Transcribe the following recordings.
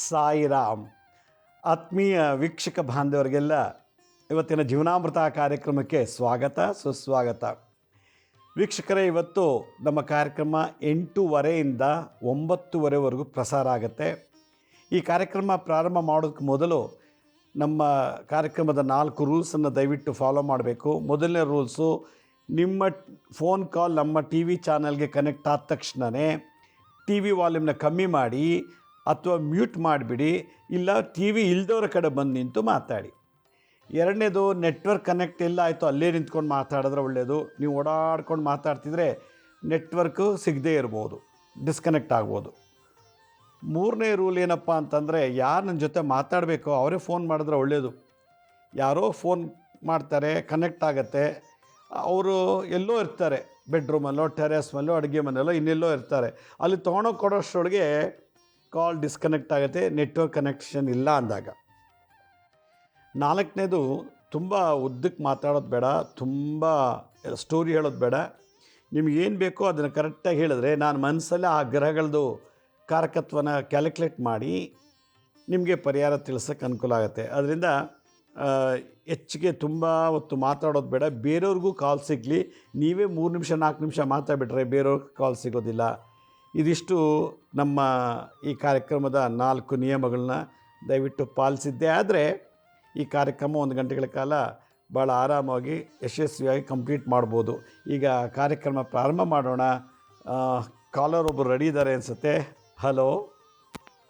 ಸಾಯಿರಾಮ್. ಆತ್ಮೀಯ ವೀಕ್ಷಕ ಬಾಂಧವರಿಗೆಲ್ಲ ಇವತ್ತಿನ ಜೀವನಾಮೃತ ಕಾರ್ಯಕ್ರಮಕ್ಕೆ ಸ್ವಾಗತ ಸುಸ್ವಾಗತ. ವೀಕ್ಷಕರೇ, ಇವತ್ತು ನಮ್ಮ ಕಾರ್ಯಕ್ರಮ 8:30 9:00ವರೆಗೂ ಪ್ರಸಾರ ಆಗುತ್ತೆ. ಈ ಕಾರ್ಯಕ್ರಮ ಪ್ರಾರಂಭ ಮಾಡೋದಕ್ಕೆ ಮೊದಲು ನಮ್ಮ ಕಾರ್ಯಕ್ರಮದ 4 ರೂಲ್ಸನ್ನು ದಯವಿಟ್ಟು ಫಾಲೋ ಮಾಡಬೇಕು. ಮೊದಲನೇ ರೂಲ್ಸು, ನಿಮ್ಮ ಫೋನ್ ಕಾಲ್ ನಮ್ಮ ಟಿ ವಿ ಚಾನಲ್ಗೆ ಕನೆಕ್ಟ್ ಆದ ತಕ್ಷಣವೇ ಟಿ ವಿ ವಾಲ್ಯೂಮ್ನ ಕಮ್ಮಿ ಮಾಡಿ ಅಥವಾ ಮ್ಯೂಟ್ ಮಾಡಿಬಿಡಿ, ಇಲ್ಲ ಟಿ ವಿ ಇಲ್ದವ್ರ ಕಡೆ ಬಂದು ನಿಂತು ಮಾತಾಡಿ. ಎರಡನೇದು, ನೆಟ್ವರ್ಕ್ ಕನೆಕ್ಟ್ ಎಲ್ಲ ಆಯಿತು ಅಲ್ಲೇ ನಿಂತ್ಕೊಂಡು ಮಾತಾಡಿದ್ರೆ ಒಳ್ಳೆಯದು. ನೀವು ಓಡಾಡ್ಕೊಂಡು ಮಾತಾಡ್ತಿದ್ರೆ ನೆಟ್ವರ್ಕು ಸಿಗದೇ ಇರ್ಬೋದು, ಡಿಸ್ಕನೆಕ್ಟ್ ಆಗ್ಬೋದು. ಮೂರನೇ ರೂಲ್ ಏನಪ್ಪ ಅಂತಂದರೆ, ಯಾರು ನನ್ನ ಜೊತೆ ಮಾತಾಡಬೇಕೋ ಅವರೇ ಫೋನ್ ಮಾಡಿದ್ರೆ ಒಳ್ಳೆಯದು. ಯಾರೋ ಫೋನ್ ಮಾಡ್ತಾರೆ, ಕನೆಕ್ಟ್ ಆಗುತ್ತೆ, ಅವರು ಎಲ್ಲೋ ಇರ್ತಾರೆ, ಬೆಡ್ರೂಮಲ್ಲೋ ಟೆರೆಸ್ ಮೇಲೋ ಅಡುಗೆ ಮನೆಯಲ್ಲೋ ಇನ್ನೆಲ್ಲೋ ಇರ್ತಾರೆ, ಅಲ್ಲಿ ತೊಗೊಂಡೋಗಿ ಕೊಡೋಷ್ಟರೊಳಗೆ ಕಾಲ್ ಡಿಸ್ಕನೆಕ್ಟ್ ಆಗುತ್ತೆ, ನೆಟ್ವರ್ಕ್ ಕನೆಕ್ಷನ್ ಇಲ್ಲ ಅಂದಾಗ. ನಾಲ್ಕನೇದು, ತುಂಬ ಉದ್ದಕ್ಕೆ ಮಾತಾಡೋದು ಬೇಡ, ತುಂಬ ಸ್ಟೋರಿ ಹೇಳೋದು ಬೇಡ. ನಿಮಗೇನು ಬೇಕೋ ಅದನ್ನು ಕರೆಕ್ಟಾಗಿ ಹೇಳಿದ್ರೆ ನಾನು ಮನಸ್ಸಲ್ಲೇ ಆ ಗ್ರಹಗಳದ್ದು ಕಾರಕತ್ವನ ಕ್ಯಾಲ್ಕುಲೇಟ್ ಮಾಡಿ ನಿಮಗೆ ಪರಿಹಾರ ತಿಳಿಸೋಕ್ಕೆ ಅನುಕೂಲ ಆಗುತ್ತೆ. ಅದರಿಂದ ಹೆಚ್ಚಿಗೆ ತುಂಬ ಹೊತ್ತು ಮಾತಾಡೋದು ಬೇಡ. ಬೇರೆಯವ್ರಿಗೂ ಕಾಲ್ ಸಿಗಲಿ, ನೀವೇ 3 ನಿಮಿಷ 4 ನಿಮಿಷ ಮಾತಾಡ್ಬಿಟ್ರೆ ಬೇರೆಯವ್ರಿಗೆ ಕಾಲ್ ಸಿಗೋದಿಲ್ಲ. ಇದಿಷ್ಟು ನಮ್ಮ ಈ ಕಾರ್ಯಕ್ರಮದ 4 ನಿಯಮಗಳನ್ನ ದಯವಿಟ್ಟು ಪಾಲಿಸಿದ್ದೇ ಆದರೆ ಈ ಕಾರ್ಯಕ್ರಮ 1 ಗಂಟೆಗಳ ಕಾಲ ಭಾಳ ಆರಾಮಾಗಿ ಯಶಸ್ವಿಯಾಗಿ ಕಂಪ್ಲೀಟ್ ಮಾಡ್ಬೋದು. ಈಗ ಕಾರ್ಯಕ್ರಮ ಪ್ರಾರಂಭ ಮಾಡೋಣ. ಕಾಲರ್ ಒಬ್ಬರು ರೆಡಿ ಇದ್ದಾರೆ ಅನಿಸುತ್ತೆ. ಹಲೋ.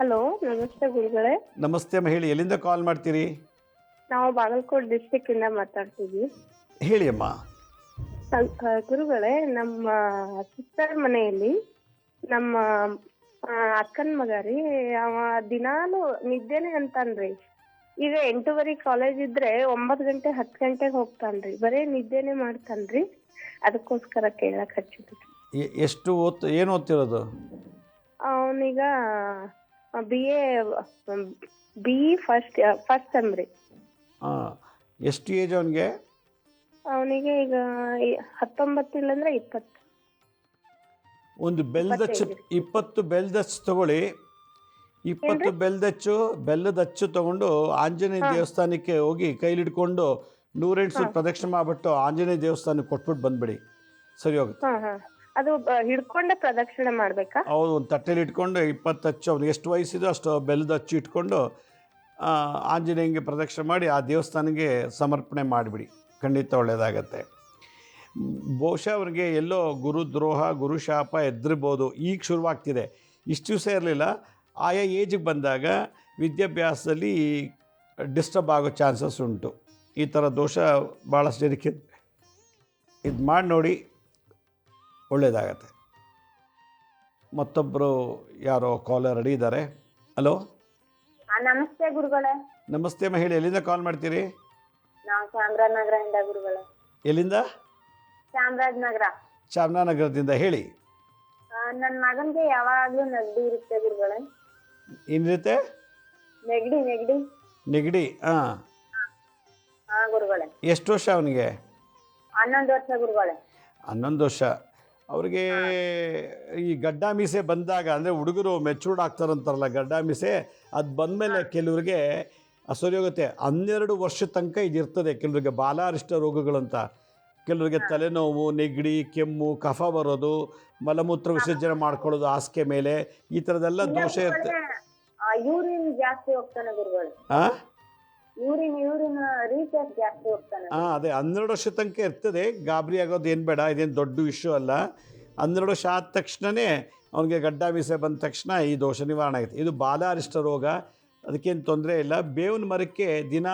ಹಲೋ, ನಮಸ್ತೆ ಗುರುಗಳೇ. ನಮಸ್ತೆ ಅಮ್ಮ, ಹೇಳಿ, ಎಲ್ಲಿಂದ ಕಾಲ್ ಮಾಡ್ತೀರಿ? ನಾವು ಬಾಗಲಕೋಟೆ ಡಿಸ್ಟಿಕ್ ಇಂದ ಮಾತಾಡ್ತಿದ್ವಿ. ಹೇಳಿ ಅಮ್ಮ. ಗುರುಗಳೇ, ನಮ್ಮ ಸಿಸ್ಟರ್ ಮನೆಯಲ್ಲಿ ನಮ್ಮ ಅಕ್ಕನ ಮಗ ರೀ, ಅವ ದಿನಾಲು ನಿದ್ದೆನೆ ಅಂತಾನ್ರಿ. ಈಗ 8:30 ಕಾಲೇಜ್ ಇದ್ರೆ 9 ಗಂಟೆ 10 ಗಂಟೆಗೆ ಹೋಗ್ತಾನ್ರಿ, ಬರೇ ನಿದ್ದೆನೆ ಮಾಡ್ತಾನ್ರಿ. ಅದಕ್ಕೋಸ್ಕರ ಕೇಳಕ್ ಹಚ್ಚಿದ್ರಿ. ಎಷ್ಟು ಏನು ಓದ್ತಿರೋದು? ಅವನೀಗ BE ಫಸ್ಟ್ ಸೆಮ್ ರೀ. ಎಷ್ಟು ಏಜ್ ಅವನಿಗೆ? ಅವನಿಗೆ ಈಗ 19 ಇಲ್ಲಂದ್ರೆ 20. ಒಂದು ಬೆಲ್ಲದಚ್ಚು 20 ಬೆಲ್ಲದಚ್ಚು ತಗೊಳ್ಳಿ. 20 ಬೆಲ್ಲದ ಅಚ್ಚು ತಗೊಂಡು ಆಂಜನೇಯ ದೇವಸ್ಥಾನಕ್ಕೆ ಹೋಗಿ ಕೈಲಿಡ್ಕೊಂಡು 108 ಸುತ್ತು ಪ್ರದಕ್ಷಿಣೆ ಮಾಡಿಬಿಟ್ಟು ಆಂಜನೇಯ ದೇವಸ್ಥಾನಕ್ಕೆ ಕೊಟ್ಬಿಟ್ಟು ಬಂದ್ಬಿಡಿ, ಸರಿ ಹೋಗುತ್ತೆ. ಅದು ಹಿಡ್ಕೊಂಡೆ ಪ್ರದಕ್ಷಿಣೆ ಮಾಡ್ಬೇಕಾ? ಹೌದು, ಒಂದು ತಟ್ಟೆಲಿ ಇಟ್ಕೊಂಡು 20 ಅಚ್ಚು, ಅವ್ನಿಗೆ ಎಷ್ಟು ವಯಸ್ಸಿದೋ ಅಷ್ಟು ಬೆಲ್ಲದ ಅಚ್ಚು ಇಟ್ಕೊಂಡು ಆಂಜನೇಯಂಗೆ ಪ್ರದಕ್ಷಿಣೆ ಮಾಡಿ ಆ ದೇವಸ್ಥಾನಕ್ಕೆ ಸಮರ್ಪಣೆ ಮಾಡಿಬಿಡಿ, ಖಂಡಿತ ಒಳ್ಳೆಯದಾಗತ್ತೆ. ಬಹುಶಃ ಅವ್ರಿಗೆ ಎಲ್ಲೋ ಗುರುದ್ರೋಹ ಗುರುಶಾಪ ಎದ್ದಿರ್ಬೋದು, ಈಗ ಶುರುವಾಗ್ತಿದೆ, ಇಷ್ಟು ದಿವಸ ಇರಲಿಲ್ಲ. ಆಯಾ ಏಜಿಗೆ ಬಂದಾಗ ವಿದ್ಯಾಭ್ಯಾಸದಲ್ಲಿ ಡಿಸ್ಟರ್ಬ್ ಆಗೋ ಚಾನ್ಸಸ್ ಉಂಟು. ಈ ಥರ ದೋಷ ಭಾಳಷ್ಟು ಜನಕ್ಕೆ ಇದು ಮಾಡಿ ನೋಡಿ, ಒಳ್ಳೆಯದಾಗತ್ತೆ. ಮತ್ತೊಬ್ಬರು ಯಾರೋ ಕಾಲರ್ ರೆಡಿ ಇದ್ದಾರೆ. ಹಲೋ. ನಮಸ್ತೆ ಗುರುಗಳೇ. ನಮಸ್ತೆ ಅಮ್ಮ, ಹೇಳಿ, ಎಲ್ಲಿಂದ ಕಾಲ್ ಮಾಡ್ತೀರಿ? ನಾವು ಚಾಮರಾಜನಗರದಿಂದ ಗುರುಗಳೇ. ಎಲ್ಲಿಂದ? ಚಾಮರಾಜನಗರದಿಂದ. ಹೇಳಿ. ನನ್ನ ಮಗನಿಗೆ ಯಾವಾಗಲೂ ನೆಗಡಿ ಇರುತ್ತೆ ಗುರುಗಳೇ. ಏನಿರುತ್ತೆ? ನೆಗಡಿ. ಹಾಂ ಗುರುಗಳೇ. ಎಷ್ಟು ವರ್ಷ ಅವನಿಗೆ? 11 ವರ್ಷ ಗುರುಗಳೇ. 11 ವರ್ಷ. ಅವ್ರಿಗೆ ಈ ಗಡ್ಡ ಮೀಸೆ ಬಂದಾಗ, ಅಂದರೆ ಹುಡುಗರು ಮೆಚೂರ್ಡ್ ಆಗ್ತಾರಂತಾರಲ್ಲ, ಗಡ್ಡ ಮೀಸೆ ಅದು ಬಂದಮೇಲೆ ಕೆಲವ್ರಿಗೆ ಸರಿ ಹೋಗುತ್ತೆ. 12 ವರ್ಷದ ತನಕ ಇದಿರ್ತದೆ. ಕೆಲವರಿಗೆ ಬಾಲಾರಿಷ್ಟ ರೋಗಗಳಂತ, ಕೆಲವರಿಗೆ ತಲೆನೋವು, ನೆಗಡಿ, ಕೆಮ್ಮು, ಕಫ ಬರೋದು, ಮಲಮೂತ್ರ ವಿಸರ್ಜನೆ ಮಾಡ್ಕೊಳ್ಳೋದು ಹಾಸಿಗೆ ಮೇಲೆ, ಈ ಥರದ್ದೆಲ್ಲ ದೋಷ ಇರುತ್ತೆ. ಯೂರಿನ್ ಜಾಸ್ತಿ ಹೋಗ್ತಾನೆ ಗುರುಗಳೇ. ಯೂರಿನ್ ರೀಚಾರ್ಜ್ ಜಾಸ್ತಿ ಹೋಗ್ತಾನೆ. ಅದೇ 12 ವರ್ಷ ತನಕ ಇರ್ತದೆ. ಗಾಬರಿ ಆಗೋದು ಏನು ಬೇಡ, ಇದೇನು ದೊಡ್ಡ ವಿಷಯ ಅಲ್ಲ. 12 ವರ್ಷ ಆದ ತಕ್ಷಣವೇ ಅವನಿಗೆ ಗಡ್ಡ ಮೀಸೆ ಬಂದ ತಕ್ಷಣ ಈ ದೋಷ ನಿವಾರಣೆ ಆಗುತ್ತೆ. ಇದು ಬಾಲಾರಿಷ್ಟ ರೋಗ, ಅದಕ್ಕೇನು ತೊಂದರೆ ಇಲ್ಲ. ಬೇವಿನ ಮರಕ್ಕೆ ದಿನ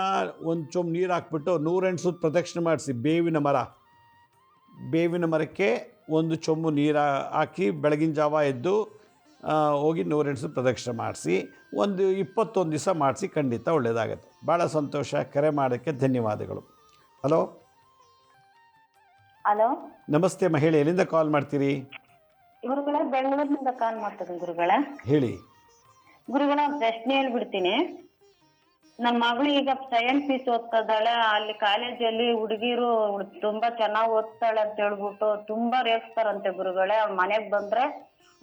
ಒಂದು ಚೊಂಬು ನೀರು ಹಾಕ್ಬಿಟ್ಟು 108 ಸುತ್ತು ಪ್ರದಕ್ಷಿಣೆ ಮಾಡಿಸಿ. ಬೇವಿನ ಮರಕ್ಕೆ 1 ಚೊಂಬು ನೀರು ಹಾಕಿ ಬೆಳಗಿನ ಜಾವ ಎದ್ದು ಹೋಗಿ 108 ಸುತ್ತು ಪ್ರದಕ್ಷಿಣೆ ಮಾಡಿಸಿ, ಒಂದು 21 ದಿವಸ ಮಾಡಿಸಿ, ಖಂಡಿತ ಒಳ್ಳೆಯದಾಗತ್ತೆ. ಭಾಳ ಸಂತೋಷ. ಕರೆ ಮಾಡೋಕ್ಕೆ ಧನ್ಯವಾದಗಳು. ಹಲೋ. ನಮಸ್ತೆ ಅಮ್ಮ, ಹೇಳಿ, ಎಲ್ಲಿಂದ ಕಾಲ್ ಮಾಡ್ತೀರಿ? ಗುರುಗಳೇ, ಬೆಂಗಳೂರಿನಿಂದ ಕಾಲ್ ಮಾಡ್ತೀನಿ ಗುರುಗಳೇ. ಹೇಳಿ. ಗುರುಗಳ, ಪ್ರಶ್ನೆ ಹೇಳ್ಬಿಡ್ತೀನಿ. ನನ್ನ ಮಗಳು ಈಗ 2nd PUC ಓದ್ತಿದ್ದಾಳೆ. ಅಲ್ಲಿ ಕಾಲೇಜಲ್ಲಿ ಹುಡುಗಿರು ತುಂಬಾ ಚೆನ್ನಾಗಿ ಓದ್ತಾಳೆ ಅಂತ ಹೇಳ್ಬಿಟ್ಟು ತುಂಬಾ ರೇಗಿಸ್ತಾರಂತೆ ಗುರುಗಳೇ. ಅವ್ಳ ಮನೆಗೆ ಬಂದ್ರೆ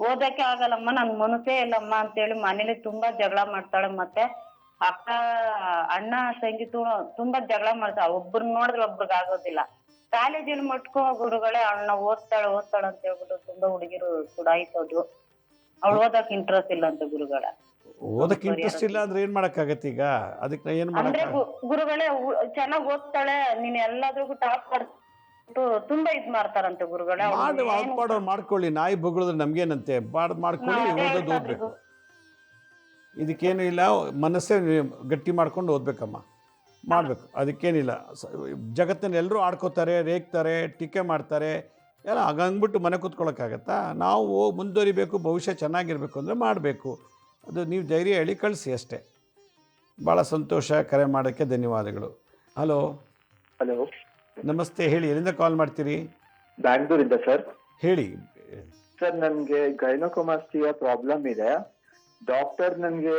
ಓದಕ್ಕೆ ಆಗಲ್ಲಮ್ಮ, ನನ್ ಮನಸ್ಸೇ ಇಲ್ಲಮ್ಮ ಅಂತೇಳಿ ಮನೇಲಿ ತುಂಬಾ ಜಗಳ ಮಾಡ್ತಾಳೆ. ಮತ್ತೆ ಅಕ್ಕ ಅಣ್ಣ ತಂಗಿ ತುಂಬಾ ಜಗಳ ಮಾಡ್ತಾಳೆ. ಒಬ್ರನ್ನ ನೋಡಿದ್ರೆ ಒಬ್ರಿಗೆ ಆಗೋದಿಲ್ಲ. ಕಾಲೇಜಲ್ಲಿ ಮಟ್ಕೋ ಗುರುಗಳೇ ಅಣ್ಣ ಓದ್ತಾಳೆ ಅಂತ ಹೇಳ್ಬಿಟ್ಟು ತುಂಬಾ ಹುಡುಗಿರು ಸುಡಾಯಿಸೋದು. ಅವ್ಳು ಓದಕ್ ಇಂಟ್ರೆಸ್ಟ್ ಇಲ್ಲ ಅಂತ ಗುರುಗಳ. ಓದಕ್ಕೆ ಇಂಟ್ರೆಸ್ಟ್ ಇಲ್ಲ ಅಂದ್ರೆ ಏನ್ ಮಾಡಕ್ಕಾಗತ್ತೆ ಈಗ? ಅದಕ್ಕೆ ಏನ್ ಅಂದ್ರೆ ಮಾಡಕ್ ಗುರುಗಳೇ ಚೆನ್ನಾಗ್ ಓದ್ತಾಳೆ, ನೀನ್ ಎಲ್ಲಾದ್ರಿಗೂ ಟಾಪ್ ಮಾಡ್ಬಿಟ್ಟು ತುಂಬಾ ಇದ್ ಮಾಡ್ತಾರಂತೆ ಗುರುಗಳೇ. ಮಾಡೋರು ಮಾಡ್ಕೊಳ್ಳಿ, ನಾಯಿ ಬೊಗಳಿದ್ರೆ ನಮ್ಗೇನಂತೆ, ಮಾಡ್ಕೊಳ್ಳಿ, ಓದ್ಬೇಕು. ಇದಕ್ಕೇನು ಇಲ್ಲ, ಮನಸ್ಸೇ ಗಟ್ಟಿ ಮಾಡ್ಕೊಂಡು ಓದ್ಬೇಕಮ್ಮ, ಮಾಡಬೇಕು. ಅದಕ್ಕೇನಿಲ್ಲ. ಜಗತ್ತಿನ ಎಲ್ಲರೂ ಆಡ್ಕೋತಾರೆ, ರೇಗ್ತಾರೆ, ಟೀಕೆ ಮಾಡ್ತಾರೆ ಎಲ್ಲ. ಹಂಗಂದ್ಬಿಟ್ಟು ಮನೆ ಕೂತ್ಕೊಳ್ಳೋಕ್ಕಾಗತ್ತಾ? ನಾವು ಮುಂದುವರಿಬೇಕು, ಭವಿಷ್ಯ ಚೆನ್ನಾಗಿರ್ಬೇಕು ಅಂದರೆ ಮಾಡಬೇಕು. ಅದು ನೀವು ಧೈರ್ಯ ಹೇಳಿ ಕಳಿಸಿ ಅಷ್ಟೇ. ಭಾಳ ಸಂತೋಷ, ಕರೆ ಮಾಡೋಕ್ಕೆ ಧನ್ಯವಾದಗಳು. ಹಲೋ. ಹಲೋ, ನಮಸ್ತೆ, ಹೇಳಿ, ಎಲ್ಲಿಂದ ಕಾಲ್ ಮಾಡ್ತೀರಿ? ಬ್ಯಾಂಗ್ಳೂರಿಂದ ಸರ್. ಹೇಳಿ ಸರ್, ನನಗೆ ಗೈನೋಕೊಮಾಸ್ಟಿಯ ಪ್ರಾಬ್ಲಮ್ ಇದೆ. ಡಾಕ್ಟರ್ ನನಗೆ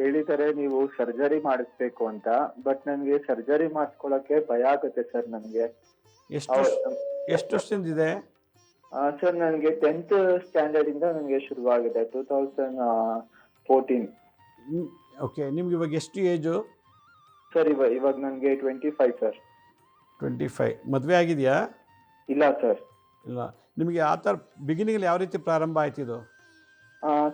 ಹೇಳಿದ್ದಾರೆ ನೀವು ಸರ್ಜರಿ ಮಾಡಿಸ್ಬೇಕು ಅಂತ. ಬಟ್ ನನಗೆ ಸರ್ಜರಿ ಮಾಡಿಸ್ಕೊಳ್ಳೋಕೆ ಭಯ ಆಗುತ್ತೆ ಸರ್. ನನಗೆ ಎಷ್ಟು ವರ್ಷದಿಂದ ಇದೆ ಸರ್? ನನಗೆ 10th ಸ್ಟ್ಯಾಂಡರ್ಡ್ ಇಂದ ನನಗೆ ಶುರುವಾಗಿದೆ, 2014. ಓಕೆ, ನಿಮ್ಗೆ ಇವಾಗ ಎಷ್ಟು ಏಜು? ಸರ್ ಇವಾಗ ನನಗೆ 25 ಸರ್. 25. ಮದುವೆ ಆಗಿದೆಯಾ? ಇಲ್ಲ ಸರ್. ಇಲ್ಲ. ನಿಮಗೆ ಆ ಥರ ಬಿಗಿನಿಂಗಲ್ಲಿ ಯಾವ ರೀತಿ ಪ್ರಾರಂಭ ಆಯ್ತಿದು?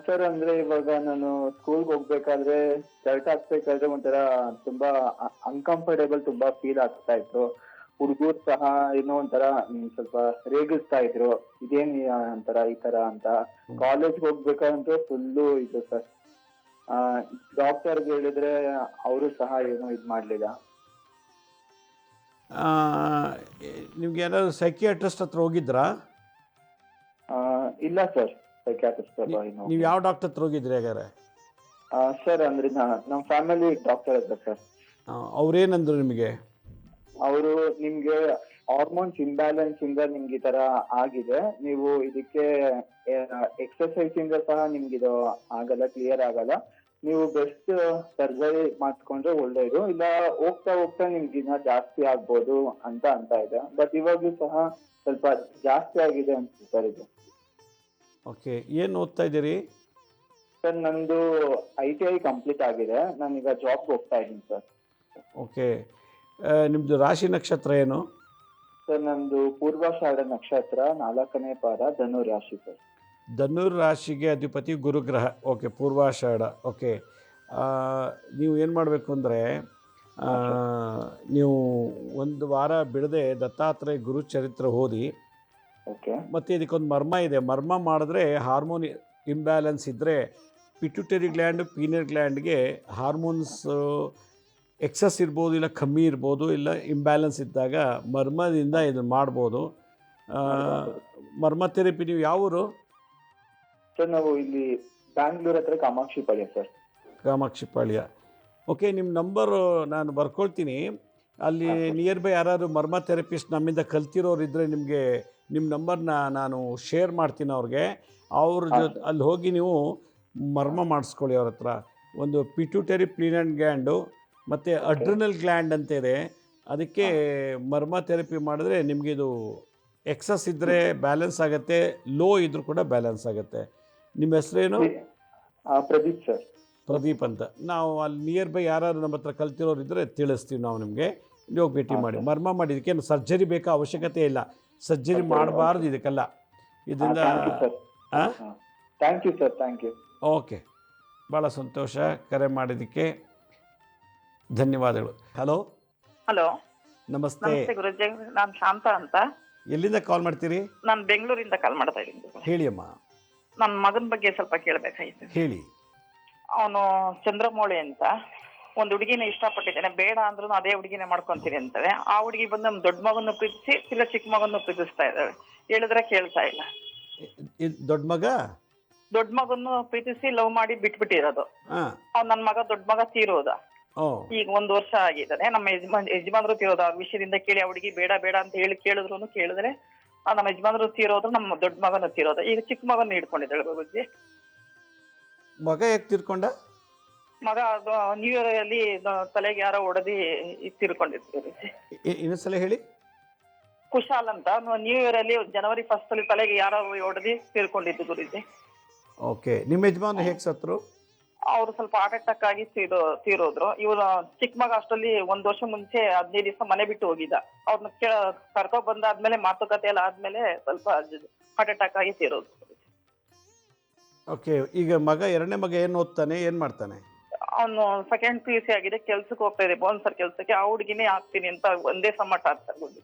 ಸರ್, ಅಂದ್ರೆ ಇವಾಗ ನಾನು ಸ್ಕೂಲ್ಗೆ ಹೋಗ್ಬೇಕಾದ್ರೆ ಶರ್ಟ್ ಹಾಕ್ಬೇಕಾದ್ರೆ ಒಂಥರ ತುಂಬಾ ಅನ್ಕಂಫರ್ಟೇಬಲ್ ತುಂಬಾ ಫೀಲ್ ಆಗ್ತಾ ಇತ್ತು. ಹುಡುಗರು ಸಹ ಏನೋ ಒಂಥರ ಸ್ವಲ್ಪ ರೇಗಿಸ್ತಾ ಇದ್ರು, ಇದೇನ್ ಒಂಥರ ಈ ತರ ಅಂತ. ಕಾಲೇಜ್ಗೆ ಹೋಗ್ಬೇಕಂತೂ ಫುಲ್ಲು ಇದು ಸರ್. ಡಾಕ್ಟರ್ಗೆ ಹೇಳಿದ್ರೆ ಅವರು ಸಹ ಏನೋ ಇದ್ ಮಾಡ್ಲಿಲ್ಲ. ನಿಮ್ಗೆ ಏನಾದ್ರು ಸೈಕಿಯಾಟ್ರಿಸ್ಟ್ ಹತ್ರ ಹೋಗಿದ್ರಾ? ಇಲ್ಲ ಸರ್, ಸೈಕ್ಯಾಟ್ರಿಸ್ಟ್ ನೀವು ಯಾವ ಡಾಕ್ಟರ್ ಹತ್ರ ಹೋಗಿದ್ರಿ ಹಾಗಾದ್ರೆ? ಸರ್ ಅಂದ್ರೆ ನಮ್ಮ ಫ್ಯಾಮಿಲಿ ಡಾಕ್ಟರ್ ಹತ್ರ ಸರ್. ಅವ್ರೇನಂದ್ರು ನಿಮಗೆ? ಅವರು ನಿಮ್ಗೆ ಹಾರ್ಮೋನ್ಸ್ ಇಂಬ್ಯಾಲೆನ್ಸ್ ಇಂದ ನಿಮ್ಗೆ ಈ ತರ ಆಗಿದೆ, ನೀವು ಇದಕ್ಕೆ ಎಕ್ಸರ್ಸೈಸ್ ಇಂದ ಸಹ ನಿಮ್ಗೆ ಇದು ಆಗಲ್ಲ, ಕ್ಲಿಯರ್ ಆಗಲ್ಲ, ನೀವು ಬೆಸ್ಟ್ ಸರ್ಜರಿ ಮಾಡಿಸ್ಕೊಂಡ್ರೆ ಒಳ್ಳೇದು, ಇಲ್ಲ ಹೋಗ್ತಾ ಹೋಗ್ತಾ ನಿಮ್ಗೆ ಇನ್ನ ಜಾಸ್ತಿ ಆಗ್ಬೋದು ಅಂತ ಇದೆ. ಬಟ್ ಇವಾಗ್ಲೂ ಸಹ ಸ್ವಲ್ಪ ಜಾಸ್ತಿ ಆಗಿದೆ ಅಂತ ಸರ್ ಇದು. ಓಕೆ, ಏನು ಓದ್ತಾ ಇದ್ದೀರಿ? ಸರ್ ನಂದು ITI ಕಂಪ್ಲೀಟ್ ಆಗಿದೆ, ನಾನೀಗ ಜಾಬ್ಗೆ ಹೋಗ್ತಾ ಇದ್ದೀನಿ ಸರ್. ಓಕೆ, ನಿಮ್ಮದು ರಾಶಿ ನಕ್ಷತ್ರ ಏನು? ಸರ್ ನಂದು ಪೂರ್ವಾಷಾಢ ನಕ್ಷತ್ರ, 4ನೇ ಪಾದ, ಧನು ರಾಶಿ ಸರ್. ಧನುರ್ ರಾಶಿಗೆ ಅಧಿಪತಿ ಗುರುಗ್ರಹ. ಓಕೆ, ಪೂರ್ವಾಷಾಢ. ಓಕೆ, ನೀವು ಏನು ಮಾಡಬೇಕು ಅಂದರೆ, ನೀವು ಒಂದು ವಾರ ಬಿಡದೆ ದತ್ತಾತ್ರೇಯ ಗುರುಚರಿತ್ರ ಓದಿ. ಓಕೆ. ಮತ್ತು ಇದಕ್ಕೊಂದು ಮರ್ಮ ಇದೆ. ಮರ್ಮ ಮಾಡಿದ್ರೆ ಹಾರ್ಮೋನ್ ಇಂಬ್ಯಾಲೆನ್ಸ್ ಇದ್ದರೆ ಪಿಟ್ಯುಟರಿ ಗ್ಲ್ಯಾಂಡು, ಪೀನಿಯಲ್ ಗ್ಲ್ಯಾಂಡ್ಗೆ ಹಾರ್ಮೋನ್ಸ್ ಎಕ್ಸಸ್ ಇರ್ಬೋದು, ಇಲ್ಲ ಕಮ್ಮಿ ಇರ್ಬೋದು, ಇಲ್ಲ ಇಂಬ್ಯಾಲೆನ್ಸ್ ಇದ್ದಾಗ ಮರ್ಮದಿಂದ ಇದನ್ನು ಮಾಡ್ಬೋದು. ಮರ್ಮ ಥೆರಪಿ. ನೀವು ಯಾವ ಊರು? ಸರ್ ನಾವು ಇಲ್ಲಿ ಬ್ಯಾಂಗ್ಳೂರ್ ಹತ್ರ ಕಾಮಾಕ್ಷಿಪಾಳ್ಯ ಸರ್. ಕಾಮಾಕ್ಷಿಪಾಳ್ಯ. ಓಕೆ, ನಿಮ್ಮ ನಂಬರು ನಾನು ಬರ್ಕೊಳ್ತೀನಿ. ಅಲ್ಲಿ ನಿಯರ್ ಬೈ ಯಾರಾದ್ರು ಮರ್ಮ ಥೆರಪಿಸ್ಟ್ ನಮ್ಮಿಂದ ಕಲ್ತಿರೋರು ಇದ್ದರೆ ನಿಮಗೆ ನಿಮ್ಮ ನಂಬರ್ನ ನಾನು ಶೇರ್ ಮಾಡ್ತೀನಿ ಅವ್ರಿಗೆ. ಅವ್ರ ಅಲ್ಲಿ ಹೋಗಿ ನೀವು ಮರ್ಮ ಮಾಡಿಸ್ಕೊಳ್ಳಿ ಅವ್ರ ಹತ್ರ. ಒಂದು ಪಿಟ್ಯುಟರಿ ಪ್ಲೀನನ್ ಗ್ಲ್ಯಾಂಡು ಮತ್ತು ಅಡ್ರಿನಲ್ ಗ್ಲ್ಯಾಂಡ್ ಅಂತ ಇದೆ, ಅದಕ್ಕೆ ಮರ್ಮ ಥೆರಪಿ ಮಾಡಿದ್ರೆ ನಿಮಗಿದು ಎಕ್ಸಸ್ ಇದ್ದರೆ ಬ್ಯಾಲೆನ್ಸ್ ಆಗುತ್ತೆ, ಲೋ ಇದ್ರೂ ಕೂಡ ಬ್ಯಾಲೆನ್ಸ್ ಆಗುತ್ತೆ. ನಿಮ್ಮ ಹೆಸರೇನು? ಪ್ರದೀಪ್ ಸರ್. ಪ್ರದೀಪ್ ಅಂತ. ನಾವು ಅಲ್ಲಿ ನಿಯರ್ ಬೈ ಯಾರು ನಮ್ಮ ಹತ್ರ ಕಲ್ತಿರೋರು ಇದ್ದರೆ ತಿಳಿಸ್ತೀವಿ ನಾವು ನಿಮಗೆ. ನೀವು ಭೇಟಿ ಮಾಡಿ. ಮರ್ಮ ಮಾಡಿ, ಇದಕ್ಕೇನು ಸರ್ಜರಿ ಬೇಕಾ ಅವಶ್ಯಕತೆ ಇಲ್ಲ. ಸರ್ಜರಿ ಮಾಡಬಾರ್ದು ಇದಕ್ಕೆಲ್ಲ. ಇದರಿಂದ thank you sir. Thank you. Okay, ಭಾಳ ಸಂತೋಷ, ಕರೆ ಮಾಡಿದ್ದಕ್ಕೆ ಧನ್ಯವಾದಗಳು. ಹಲೋ. ಹಲೋ, ನಮಸ್ತೆ. ನಮಸ್ತೆ ಗುರುಜಿ, ನಾನು ಶಾಂತ ಅಂತ. ಎಲ್ಲಿಂದ ಕಾಲ್ ಮಾಡ್ತೀರಿ? ನಾನು ಬೆಂಗಳೂರಿಂದ ಕಾಲ್ ಮಾಡ್ತಾ ಇದ್ದೀನಿ. ಹೇಳಿ ಅಮ್ಮ. ನನ್ನ ಮಗನ ಬಗ್ಗೆ ಸ್ವಲ್ಪ ಕೇಳಬೇಕಾಗಿತ್ತು. ಹೇಳಿ. ಅವನು ಚಂದ್ರಮೌಳಿ ಅಂತ ಒಂದು ಹುಡುಗಿನ ಇಷ್ಟಪಟ್ಟಿದ್ದಾನೆ. ಬೇಡ ಅಂದ್ರೂ ಅದೇ ಹುಡುಗಿನೇ ಮಾಡ್ಕೊಂತೀನಿ ಅಂತಾಳೆ. ಆ ಹುಡುಗಿ ಬಂದು ನಮ್ಮ ದೊಡ್ಡ ಮಗನ್ನು ಪ್ರೀತಿಸಿ ಇಲ್ಲ ಚಿಕ್ಕ ಮಗನ್ನು ಪ್ರೀತಿಸ್ತಾ ಇದ್ದಾಳೆ. ಹೇಳಿದ್ರೆ ಕೇಳ್ತಾ ಇಲ್ಲ. ದೊಡ್ಡ ಮಗ? ದೊಡ್ಡ ಮಗನ್ನು ಪ್ರೀತಿಸಿ ಲವ್ ಮಾಡಿ ಬಿಟ್ಬಿಟ್ಟಿರೋದು. ನನ್ನ ಮಗ ದೊಡ್ಡ ಮಗ ತೀರೋದ. ಈಗ 1 ವರ್ಷ ಆಗಿದ್ದಾನೆ. ನಮ್ಮ ಯಜಮಾನ್ರು ತೀರೋದು. ಆ ವಿಷಯದಿಂದ ಕೇಳಿ ಆ ಹುಡುಗಿ ಬೇಡ ಬೇಡ ಅಂತ ಹೇಳಿ ಕೇಳಿದ್ರೆ ನಮ್ಮ ಯಜಮಾನ್ರು ತೀರೋದ್ರು, ನಮ್ಮ ದೊಡ್ಡ ಮಗನ ತೀರೋದು. ಈಗ ಚಿಕ್ಕ ಮಗನ ಹಿಡ್ಕೊಂಡಿದ್ದಾಳೆ ಗುರುಜಿ. ಮಗ ಯಾಕೆ ತೀರ್ಕೊಂಡ? ಮಗ ಅದು ನ್ಯೂ ಇಯರ್ ಅಲ್ಲಿ ತಲೆಗೆ ಯಾರೋ ಹೊಡೆದಿ ತೀರ್ಕೊಂಡಿದ್ರು ಗುರುಜಿ. ಇನ್ನೊಂದ್ಸಲ ಹೇಳಿ. ಕುಶಾಲ್ ಅಂತ ನ್ಯೂ ಇಯರ್ ಅಲ್ಲಿ ಜನವರಿ 1 ಅಲ್ಲಿ ತಲೆಗೆ ಯಾರೋ ಹೊಡೆದಿ ತೀರ್ಕೊಂಡಿದ್ದು ಗುರುಜಿ. ಓಕೆ. ನಿಮ್ಮ ಯಜಮಾನ್ರು ಹೇಗೆ ಸತ್ರು? ಅವ್ರು ಸ್ವಲ್ಪ ಹಾರ್ಟ್ ಅಟ್ಯಾಕ್ ಆಗಿ ತೀರೋದ್ರು. ಇವ್ರ ಚಿಕ್ಕ ಮಗ ಅಷ್ಟರಲ್ಲಿ 1 ವರ್ಷ ಮುಂಚೆ 15 ದಿವಸ ಮನೆ ಬಿಟ್ಟು ಹೋಗಿದ್ದ. ಅವ್ರನ್ನ ಕರ್ಕೊ ಬಂದಾದ್ಮೇಲೆ ಮಾತುಕತೆ ಎಲ್ಲ ಆದ್ಮೇಲೆ ಸ್ವಲ್ಪ ಹಾರ್ಟ್ ಅಟ್ಯಾಕ್ ಆಗಿ ತೀರೋದು. ಓಕೆ. ಈಗ ಮಗ, ಎರಡನೇ ಮಗ ಏನು ಓದ್ತಾನೆ, ಏನು ಮಾಡ್ತಾನೆ? ಅವನು ಸೆಕೆಂಡ್ PUC ಆಗಿದೆ, ಕೆಲ್ಸಕ್ಕೆ ಹೋಗ್ತಾ ಇದೆ, ಬೋನ್ಸರ್ ಕೆಲ್ಸಕ್ಕೆ. ಆ ಹುಡುಗಿನೇ ಹಾಕ್ತೀನಿ ಅಂತ ಒಂದೇ ಸಮ ಟಾರ್ಚರ್ ಬಂದು,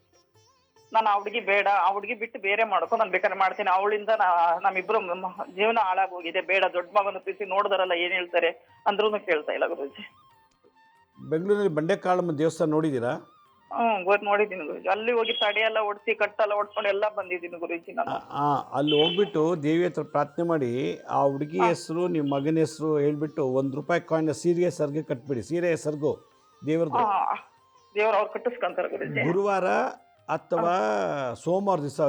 ನಾನು ಆ ಹುಡುಗಿ ಬೇಡ, ಆ ಹುಡುಗಿ ಬಿಟ್ಟು ಬೇರೆ ಮಾಡ್ಕೊ, ನಾನು ಬೇಕಾದ್ರೆ ಮಾಡ್ತೀನಿ, ಅವಳಿಂದ ನಮ್ಮಿಬ್ರು ಜೀವನ ಹಾಳಾಗೋಗಿದೆ, ಬೇಡ, ದೊಡ್ಡ ಮಗನ ಪ್ರೀತಿ ನೋಡಿದಾರಲ್ಲ ಏನ್ ಹೇಳ್ತಾರೆ ಅಂದ್ರೂ ಕೇಳ್ತಾ ಇಲ್ಲ ಗುರುಜಿ. ಬೆಂಗಳೂರಲ್ಲಿ ಬಂಡೆಕಾಳಮ್ಮ ದೇವಸ್ಥಾನ ನೋಡಿದ್ದೀರಾ? ನೋಡಿದ್ದೀನಿ ಗುರುಜಿ. ಅಲ್ಲಿ ಹೋಗಿ ತಡೆಯೆಲ್ಲ ಹೊಡ್ಸಿ, ಕಟ್ಟೆಲ್ಲ ಹೊಡ್ಕೊಂಡು ಎಲ್ಲ ಬಂದಿದ್ದೀನಿ ಗುರುಜಿ ನಾನು. ಅಲ್ಲಿ ಹೋಗ್ಬಿಟ್ಟು ದೇವಿ ಹತ್ರ ಪ್ರಾರ್ಥನೆ ಮಾಡಿ ಆ ಹುಡುಗಿ ಹೆಸರು, ನಿಮ್ಮ ಮಗನ ಹೆಸರು ಹೇಳ್ಬಿಟ್ಟು ₹1 ಕಾಯಿನ್ ಸೀರೆಗೆ ಸರ್ಗೆ ಕಟ್ಬಿಡಿ. ಸೀರೆ ಸರ್ಗು ದೇವ್ರದ್ದು ದೇವ್ರು ಅವ್ರು ಕಟ್ಟಿಸ್ಕೊಂತಾರೆ ಗುರುಜಿ. ಗುರುವಾರ ಅಥವಾ ಸೋಮವಾರ ದಿವಸ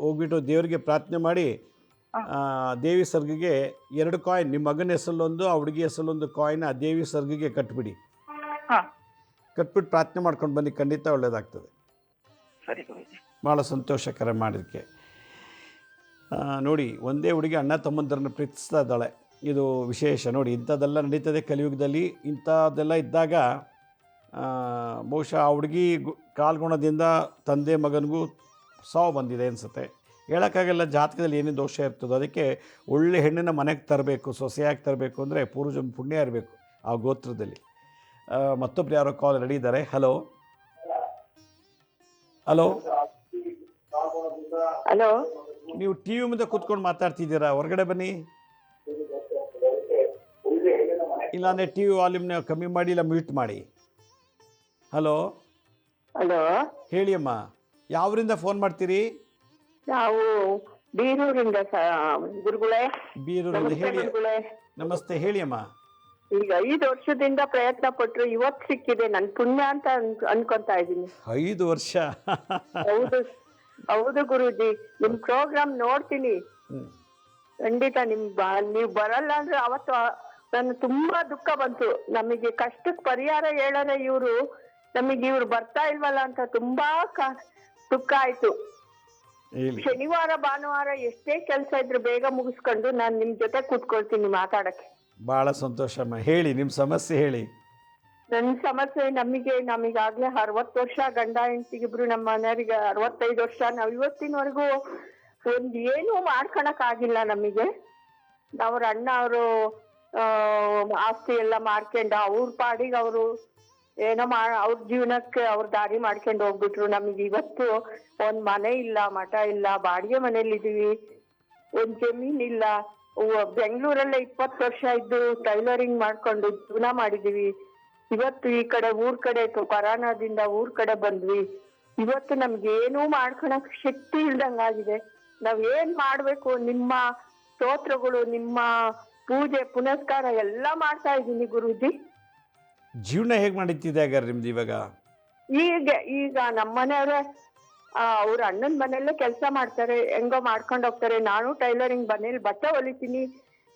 ಹೋಗ್ಬಿಟ್ಟು ದೇವರಿಗೆ ಪ್ರಾರ್ಥನೆ ಮಾಡಿ ದೇವಿ ಸರ್ಗಿಗೆ 2 ಕಾಯಿನ್, ನಿಮ್ಮ ಮಗನ ಹೆಸರಲ್ಲೊಂದು, ಆ ಹುಡುಗಿ ಹೆಸರಲ್ಲೊಂದು ಕಾಯಿನ್ ಆ ದೇವಿ ಸರ್ಗಿಗೆ ಕಟ್ಬಿಡಿ. ಕಟ್ಬಿಟ್ಟು ಪ್ರಾರ್ಥನೆ ಮಾಡ್ಕೊಂಡು ಬನ್ನಿ, ಖಂಡಿತ ಒಳ್ಳೇದಾಗ್ತದೆ. ಸರಿ ಗುರುಜಿ. ಭಾಳ ಸಂತೋಷಕರ ಮಾಡಿದ್ದಕ್ಕೆ. ನೋಡಿ, ಒಂದೇ ಹುಡುಗಿ ಅಣ್ಣ ತಮ್ಮಂದರನ್ನು ಪ್ರೀತಿಸ್ತಾ ಇದ್ದಾಳೆ. ಇದು ವಿಶೇಷ. ನೋಡಿ, ಇಂಥದ್ದೆಲ್ಲ ನಡೀತದೆ ಕಲಿಯುಗದಲ್ಲಿ. ಇಂಥದ್ದೆಲ್ಲ ಇದ್ದಾಗ ಬಹುಶಃ ಆ ಹುಡುಗಿ ಕಾಲ್ಗುಣದಿಂದ ತಂದೆ ಮಗನಿಗೂ ಸಾವು ಬಂದಿದೆ ಅನಿಸುತ್ತೆ. ಹೇಳೋಕ್ಕಾಗಲ್ಲ ಜಾತಕದಲ್ಲಿ ಏನೇ ದೋಷ ಇರ್ತದೋ. ಅದಕ್ಕೆ ಒಳ್ಳೆ ಹೆಣ್ಣನ್ನು ಮನೆಗೆ ತರಬೇಕು, ಸೊಸೆಯಾಗಿ ತರಬೇಕು ಅಂದರೆ ಪೂರ್ವಜನ್ಮ ಪುಣ್ಯ ಇರಬೇಕು ಆ ಗೋತ್ರದಲ್ಲಿ. ಮತ್ತೊಬ್ರು ಯಾರೋ ಕಾಲ್ ರೆಡಿ ಇದ್ದಾರೆ. ಹಲೋ ಹಲೋ ಹಲೋ, ನೀವು ಟಿ ವಿ ಮುಂದೆ ಕೂತ್ಕೊಂಡು ಮಾತಾಡ್ತಿದ್ದೀರಾ? ಹೊರಗಡೆ ಬನ್ನಿ. ಇಲ್ಲಾಂದರೆ ಟಿ ವಿ ವಾಲ್ಯೂಮ್ನ ಕಮ್ಮಿ ಮಾಡಿ, ಇಲ್ಲ ಮ್ಯೂಟ್ ಮಾಡಿ. ಹಲೋ ಹಲೋ, ಹೇಳಿ ಅಮ್ಮ, ಯಾವರಿಂದ ಫೋನ್ ಮಾಡ್ತೀರಿ? ನಾವು ಬೀರೂರಿಂದ ಗುರುಗಳೇ. ಬೀರೂರಿಂದ. ಹೇಳಿ. ಗುರುಗಳೇ ನಮಸ್ತೆ, ಹೇಳಿ ಅಮ್ಮ. ಈಗ 5 ವರ್ಷದಿಂದ ಪ್ರಯತ್ನ ಪಟ್ರು, ಇವತ್ತು ಸಿಕ್ಕಿದೆ. ನನ್ ಪುಣ್ಯ ಅಂತ ಅನ್ಕೊಂತಾ ಇದ್ದೀನಿ. 5 ವರ್ಷ? ಹೌದು ಹೌದು ಗುರುಜಿ, ನಿಮ್ ಪ್ರೋಗ್ರಾಮ್ ನೋಡ್ತೀನಿ ಖಂಡಿತ. ನೀವ್ ಬರಲ್ಲ ಅಂದ್ರೆ ಅವತ್ತು ನನ್ ತುಂಬಾ ದುಃಖ ಬಂತು. ನಮಗೆ ಕಷ್ಟಕ್ಕೆ ಪರಿಹಾರ ಹೇಳೋರೆ ಇವ್ರು, ನಮಗೆ ಇವ್ರು ಬರ್ತಾ ಇಲ್ವಲ್ಲ ಅಂತ ತುಂಬಾ ದುಃಖ ಆಯ್ತು. ಶನಿವಾರ ಭಾನುವಾರ ಎಷ್ಟೇ ಕೆಲಸ ಇದ್ರು ಬೇಗ ಮುಗಿಸ್ಕೊಂಡು ನಾನ್ ನಿಮ್ ಜೊತೆ ಕೂತ್ಕೊಳ್ತೀನಿ ಮಾತಾಡಕ್ಕೆ. ಬಹಳ ಸಂತೋಷ ಅಮ್ಮ. ಹೇಳಿ, ನಿಮ್ಮ ಸಮಸ್ಯೆ ಹೇಳಿ. ನನ್ ಸಮಸ್ಯೆ, ನಮಗಾಗ್ಲೇ 60 ವರ್ಷ, ಗಂಡ ಹೆಂಡತಿಗಿಬ್ರು, ನಮ್ಮ ಮನೆಯವರಿಗೆ 65 ವರ್ಷ. ನಾವ್ ಇವತ್ತಿನವರೆಗೂ ಏನು ಮಾಡ್ಕೊಳಕ್ ಆಗಿಲ್ಲ ನಮಗೆ. ಅವ್ರ ಅಣ್ಣ ಅವರು ಆಸ್ತಿ ಎಲ್ಲ ಮಾರ್ಕೊಂಡು ಅವ್ರ ಪಾಡಿಗೆ ಅವರು ಏನೋ ಅವ್ರ ಜೀವನಕ್ಕೆ ಅವ್ರ ದಾರಿ ಮಾಡ್ಕೊಂಡು ಹೋಗ್ಬಿಟ್ರು. ನಮಗೆ ಇವತ್ತು ಒಂದ್ ಮನೆ ಇಲ್ಲ, ಮಠ ಇಲ್ಲ, ಬಾಡಿಗೆ ಮನೇಲಿ ಇದೀವಿ, ಒಂದ್ ಜಮೀನ್ ಇಲ್ಲ. ಬೆಂಗಳೂರಲ್ಲೇ 20 ವರ್ಷ ಇದ್ದು ಟೈಲರಿಂಗ್ ಮಾಡ್ಕೊಂಡು ಜೀವನ ಮಾಡಿದೀವಿ. ಇವತ್ತು ಈ ಕಡೆ ಊರ್ ಕಡೆ ಕೊರೋನಾದಿಂದ ಊರ್ ಕಡೆ ಬಂದ್ವಿ. ಇವತ್ತು ನಮ್ಗೆ ಏನೂ ಮಾಡ್ಕೊಳಕ್ ಶಕ್ತಿ ಇಲ್ದಂಗಾಗಿದೆ. ನಾವ್ ಏನ್ ಮಾಡ್ಬೇಕು? ನಿಮ್ಮ ಸ್ತೋತ್ರಗಳು, ನಿಮ್ಮ ಪೂಜೆ ಪುನಸ್ಕಾರ ಎಲ್ಲ ಮಾಡ್ತಾ ಇದೀನಿ ಗುರುಜಿ. ಜೀವನ ಹೇಗೆ ನಡೀತಿದೆ ಹಾಗಾದ್ರೆ ನಿಮ್ದು ಇವಾಗ? ಈಗ ನಮ್ಮ ಮನೆಯವ್ರೆ ಅವ್ರ ಅಣ್ಣನ ಮನೆಯಲ್ಲೇ ಕೆಲಸ ಮಾಡ್ತಾರೆ, ಹೆಂಗೋ ಮಾಡ್ಕೊಂಡು ಹೋಗ್ತಾರೆ. ನಾನು ಟೈಲರಿಂಗ್ ಮನೇಲಿ ಬಟ್ಟೆ ಹೊಲಿತೀನಿ.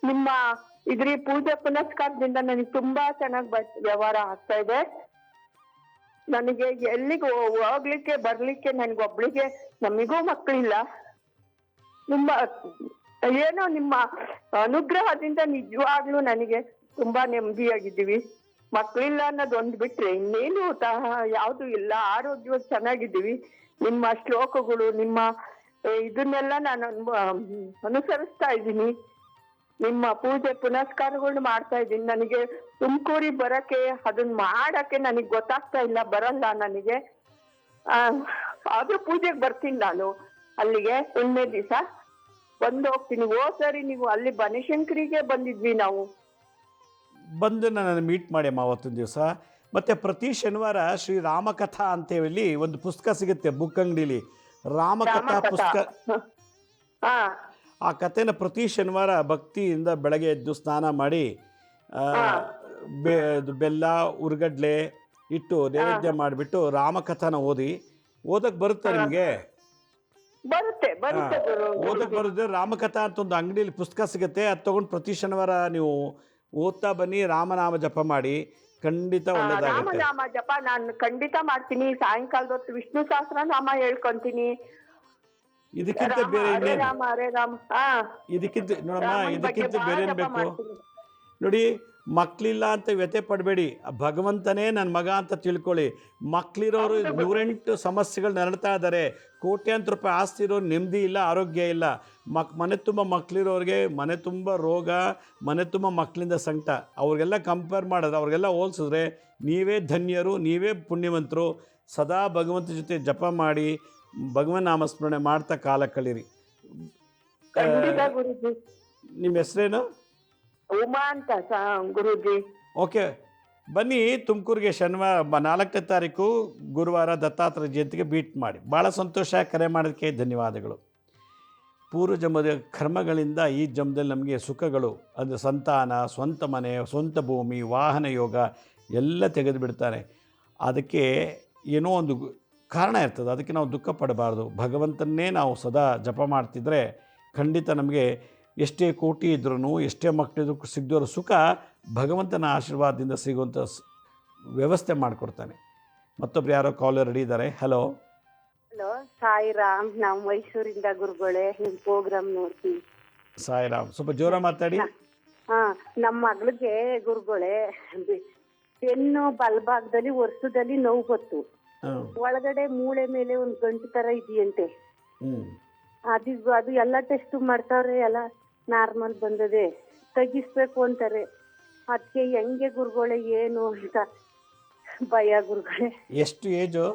ನಿಮ್ಮ ಇದ್ರಿ ಪೂಜೆ ಪುನಸ್ಕಾರದಿಂದ ನನಗೆ ತುಂಬಾ ಚೆನ್ನಾಗಿ ವ್ಯವಹಾರ ಆಗ್ತಾ ಇದೆ. ನನಗೆ ಎಲ್ಲಿಗೆ ಹೋಗ್ಲಿಕ್ಕೆ ಬರ್ಲಿಕ್ಕೆ ನನ್ಗೊಬ್ಳಿಗೆ, ನಮಿಗೂ ಮಕ್ಕಳಿಲ್ಲ. ಏನೋ ನಿಮ್ಮ ಅನುಗ್ರಹದಿಂದ ನಿಜವಾಗ್ಲೂ ನನಗೆ ತುಂಬಾ ನೆಮ್ಮದಿಯಾಗಿದ್ದೀವಿ. ಮಕ್ಕಳಿಲ್ಲ ಅನ್ನೋದು ಒಂದು ಬಿಟ್ರೆ ಇನ್ನೇನು ಯಾವ್ದು ಇಲ್ಲ. ಆರೋಗ್ಯವಾಗಿ ಚೆನ್ನಾಗಿದ್ದೀವಿ. ನಿಮ್ಮ ಶ್ಲೋಕಗಳು, ನಿಮ್ಮ ಇದನ್ನೆಲ್ಲ ನಾನು ಅನುಸರಿಸ್ತಾ ಇದ್ದೀನಿ. ನಿಮ್ಮ ಪೂಜೆ ಪುನಸ್ಕಾರಗಳನ್ನ ಮಾಡ್ತಾ ಇದ್ದೀನಿ. ನನಗೆ ತುಮಕೂರಿಗೆ ಬರಕ್ಕೆ, ಅದನ್ನ ಮಾಡಕ್ಕೆ ನನಗೆ ಗೊತ್ತಾಗ್ತಾ ಇಲ್ಲ, ಬರಲ್ಲ ನನಗೆ. ಆದ್ರೂ ಪೂಜೆಗೆ ಬರ್ತೀನಿ ನಾನು ಅಲ್ಲಿಗೆ. 1ನೇ ದಿವಸ ಬಂದು ಹೋಗ್ತೀನಿ. ಸರಿ, ನೀವು ಅಲ್ಲಿ ಬನಶಂಕರಿಗೆ ಬಂದಿದ್ವಿ ನಾವು. ಬಂದು ನನ್ನ ಮೀಟ್ ಮಾಡಿ ಅಮ್ಮ ಅವತ್ತಿನ ದಿವಸ. ಮತ್ತು ಪ್ರತಿ ಶನಿವಾರ ಶ್ರೀ ರಾಮಕಥಾ ಅಂತೇಳಿ ಒಂದು ಪುಸ್ತಕ ಸಿಗುತ್ತೆ ಬುಕ್ ಅಂಗಡಿಲಿ, ರಾಮಕಥಾ ಪುಸ್ತಕ. ಆ ಕಥೆನ ಪ್ರತಿ ಶನಿವಾರ ಭಕ್ತಿಯಿಂದ ಬೆಳಗ್ಗೆ ಎದ್ದು ಸ್ನಾನ ಮಾಡಿ ಬೆಲ್ಲ ಉರ್ಗಡ್ಲೆ ಇಟ್ಟು ನೈವೇದ್ಯ ಮಾಡಿಬಿಟ್ಟು ರಾಮಕಥಾನ ಓದಕ್ಕೆ ಬರುತ್ತೆ ನಿಮಗೆ? ಓದಕ್ಕೆ ಬರುತ್ತೆ. ರಾಮಕಥಾ ಅಂತ ಒಂದು ಅಂಗಡಿಯಲ್ಲಿ ಪುಸ್ತಕ ಸಿಗುತ್ತೆ, ಅದು ತೊಗೊಂಡು ಪ್ರತಿ ಶನಿವಾರ ನೀವು ಓದ್ತಾ ಬನ್ನಿ. ರಾಮನಾಮ ಜಪ ಮಾಡಿ, ಖಂಡಿತ ಒಳ್ಳೇದಾಗುತ್ತೆ. ರಾಮನಾಮ ಜಪ ನಾನು ಖಂಡಿತ ಮಾಡ್ತೀನಿ. ಸಾಯಂಕಾಲದ ಹೊತ್ತು ವಿಷ್ಣು ಸಹಸ್ರನಾಮ ಹೇಳ್ಕೊಂತೀನಿ. ಇದಕ್ಕಿಂತ ಬೇರೆ ಹರೇ ಇನ್ನೇನು? ರಾಮ ಹರೇ ರಾಮ. ಹಾ, ಇದಕ್ಕಿಂತ ನೋಡಮ್ಮ, ರಾಮನ್ ಬಗ್ಗೆ ಇದಕ್ಕಿಂತ ಭಾಳ ಬೇರೆ ಏನು ಜಪ ಬೇಕು? ಮಾಡ್ತೀನಿ. ನೋಡಿ, ಮಕ್ಕಳಿಲ್ಲ ಅಂತ ವ್ಯಥೆ ಪಡಬೇಡಿ. ಭಗವಂತನೇ ನನ್ನ ಮಗ ಅಂತ ತಿಳ್ಕೊಳ್ಳಿ. ಮಕ್ಕಳಿರೋರು 108 ಸಮಸ್ಯೆಗಳು ನರಳ್ತಾ ಇದ್ದಾರೆ. ಕೋಟ್ಯಾಂತರ ರೂಪಾಯಿ ಆಸ್ತಿ ಇರೋರು ನೆಮ್ಮದಿ ಇಲ್ಲ, ಆರೋಗ್ಯ ಇಲ್ಲ. ಮನೆ ತುಂಬ ಮಕ್ಕಳಿರೋರಿಗೆ ಮನೆ ತುಂಬ ರೋಗ, ಮನೆ ತುಂಬ ಮಕ್ಕಳಿಂದ ಸಂಕಟ. ಅವ್ರಿಗೆಲ್ಲ ಕಂಪೇರ್ ಮಾಡಿದ್ರೆ, ಅವ್ರಿಗೆಲ್ಲ ಹೋಲಿಸಿದ್ರೆ ನೀವೇ ಧನ್ಯರು, ನೀವೇ ಪುಣ್ಯವಂತರು. ಸದಾ ಭಗವಂತ ಜೊತೆ ಜಪ ಮಾಡಿ, ಭಗವನ್ ನಾಮಸ್ಮರಣೆ ಮಾಡ್ತಾ ಕಾಲ ಕಳೀರಿ. ಖಂಡಿತ ಗುರುಜಿ. ನಿಮ್ಮ ಹೆಸರೇನು? ಉಮಾ ಅಂತ ಗುರುಜಿ. ಓಕೆ, ಬನ್ನಿ ತುಮಕೂರಿಗೆ ಶನಿವಾರ 4ನೇ ತಾರೀಕು ಗುರುವಾರ ದತ್ತಾತ್ರೇಯ ಜಯಂತಿಗೆ ಭೇಟಿ ಮಾಡಿ. ಭಾಳ ಸಂತೋಷ. ಕರೆ ಮಾಡೋದಕ್ಕೆ ಧನ್ಯವಾದಗಳು. ಪೂರ್ವ ಜನ್ಮದ ಕರ್ಮಗಳಿಂದ ಈ ಜನ್ಮದಲ್ಲಿ ನಮಗೆ ಸುಖಗಳು, ಅಂದರೆ ಸಂತಾನ, ಸ್ವಂತ ಮನೆ, ಸ್ವಂತ ಭೂಮಿ, ವಾಹನ ಯೋಗ ಎಲ್ಲ ತೆಗೆದು ಬಿಡ್ತಾನೆ. ಅದಕ್ಕೆ ಏನೋ ಒಂದು ಕಾರಣ ಇರ್ತದೆ. ಅದಕ್ಕೆ ನಾವು ದುಃಖ ಪಡಬಾರ್ದು. ಭಗವಂತನ್ನೇ ನಾವು ಸದಾ ಜಪ ಮಾಡ್ತಿದ್ರೆ ಖಂಡಿತ ನಮಗೆ ಎಷ್ಟೇ ಕೋಟಿ ಇದ್ರೂ, ಎಷ್ಟೇ ಮಕ್ಕಳಿದ್ರು ಸಿಗದೋರ ಸುಖ ಭಗವಂತನ ಆಶೀರ್ವಾದದಿಂದ ಸಿಗುವಂಥ ವ್ಯವಸ್ಥೆ ಮಾಡಿಕೊಡ್ತಾನೆ. ಮತ್ತೊಬ್ರು ಯಾರೋ ಕಾಲರ್ ರೆಡಿ ಇದ್ದಾರೆ. ಹಲೋ. ಹಲೋ, ಸಾಯಿರಾಮ್. ನಾವು ಮೈಸೂರಿಂದ ಗುರುಗಳೇ, ನಿಮ್ ಪ್ರೋಗ್ರಾಮ್ ನೋಡ್ತೀವಿ. ಸಾಯಿರಾಮ್, ಸ್ವಲ್ಪ ಜೋರ ಮಾತಾಡಿ. ಹಾ, ನಮ್ಮ ಮಗಳಿಗೆ ಗುರುಗಳೇ ಬೆನ್ನು ಬಲಭಾಗದಲ್ಲಿ ವರ್ಷದಲ್ಲಿ ನೋವು ಬತ್ತು. ಒಳಗಡೆ ಮೂಳೆ ಮೇಲೆ ಒಂದು ಗಂಟು ತರ ಇದೆಯಂತೆ. ಅದು ಎಲ್ಲ ಟೆಸ್ಟ್ ಮಾಡ್ತಾವ್ರೆ, ಎಲ್ಲ ನಾರ್ಮಲ್ ಬಂದದೆ, ತೆಗಿಸ್ಬೇಕು ಅಂತಾರೆ. ಅದಕ್ಕೆ ಹೆಂಗೆ ಗುರುಗಳೇ, ಏನು ಅಂತ ಭಯ ಗುರುಗಳೇ. ಎಷ್ಟು ಏಜು?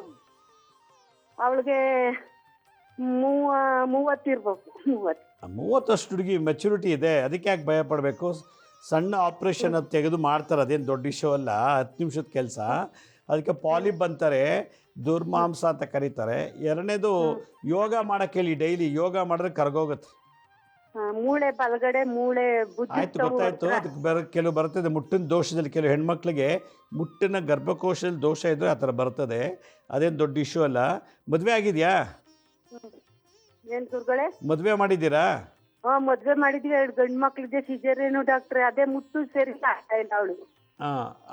ಅವಳಿಗೆ 30 ಇರ್ಬೇಕು. 30 ಹುಡುಗಿ ಮೆಚುರಿಟಿ ಇದೆ. ಅದಕ್ಕೆ ಯಾಕೆ ಭಯ ಪಡಬೇಕು? ಸಣ್ಣ ಆಪ್ರೇಷನ್ ಅದು ತೆಗೆದು ಮಾಡ್ತಾರೆ, ಅದೇನು ದೊಡ್ಡ ವಿಷಯ ಅಲ್ಲ, 10 ನಿಮಿಷದ ಕೆಲಸ. ಅದಕ್ಕೆ ಪಾಲಿಪ್ ಅಂತಾರೆ, ದುರ್ಮಾಂಸ ಅಂತ ಕರೀತಾರೆ. ಎರಡನೇದು ಯೋಗ ಮಾಡಕ್ಕೆ ಹೇಳಿ, ಡೈಲಿ ಯೋಗ ಮಾಡಿದ್ರೆ ಕರ್ಗೋಗುತ್ತೆ. ಮೂಳೆ ಬಲಗಡೆ ಮೂಳೆ ಆಯ್ತು, ಗೊತ್ತಾಯ್ತು. ಅದಕ್ಕೆ ಕೆಲವು ಬರ್ತದೆ ಮುಟ್ಟಿನ ದೋಷದಲ್ಲಿ. ಕೆಲವು ಹೆಣ್ಮಕ್ಳಿಗೆ ಮುಟ್ಟಿನ ಗರ್ಭಕೋಶದಲ್ಲಿ ದೋಷ ಇದ್ದರೆ ಆ ಥರ ಬರ್ತದೆ. ಅದೇನು ದೊಡ್ಡ ಇಶ್ಯೂ ಅಲ್ಲ. ಮದುವೆ ಆಗಿದೆಯಾ? ಏನ್ ಗುರುಗಳೇ? ಮದುವೆ ಮಾಡಿದ್ದೀರಾ? ಮದ್ವೆ ಮಾಡಿದ್ವಿ. 2 ಗಂಡು ಮಕ್ಳಿದೆ, ಸಿಜರೇನು ಡಾಕ್ಟ್ರೆ. ಅದೇ ಮುಟ್ಟು ಸರಿ ಆಗ್ತಾ ಇಲ್ಲ ಅವಳು.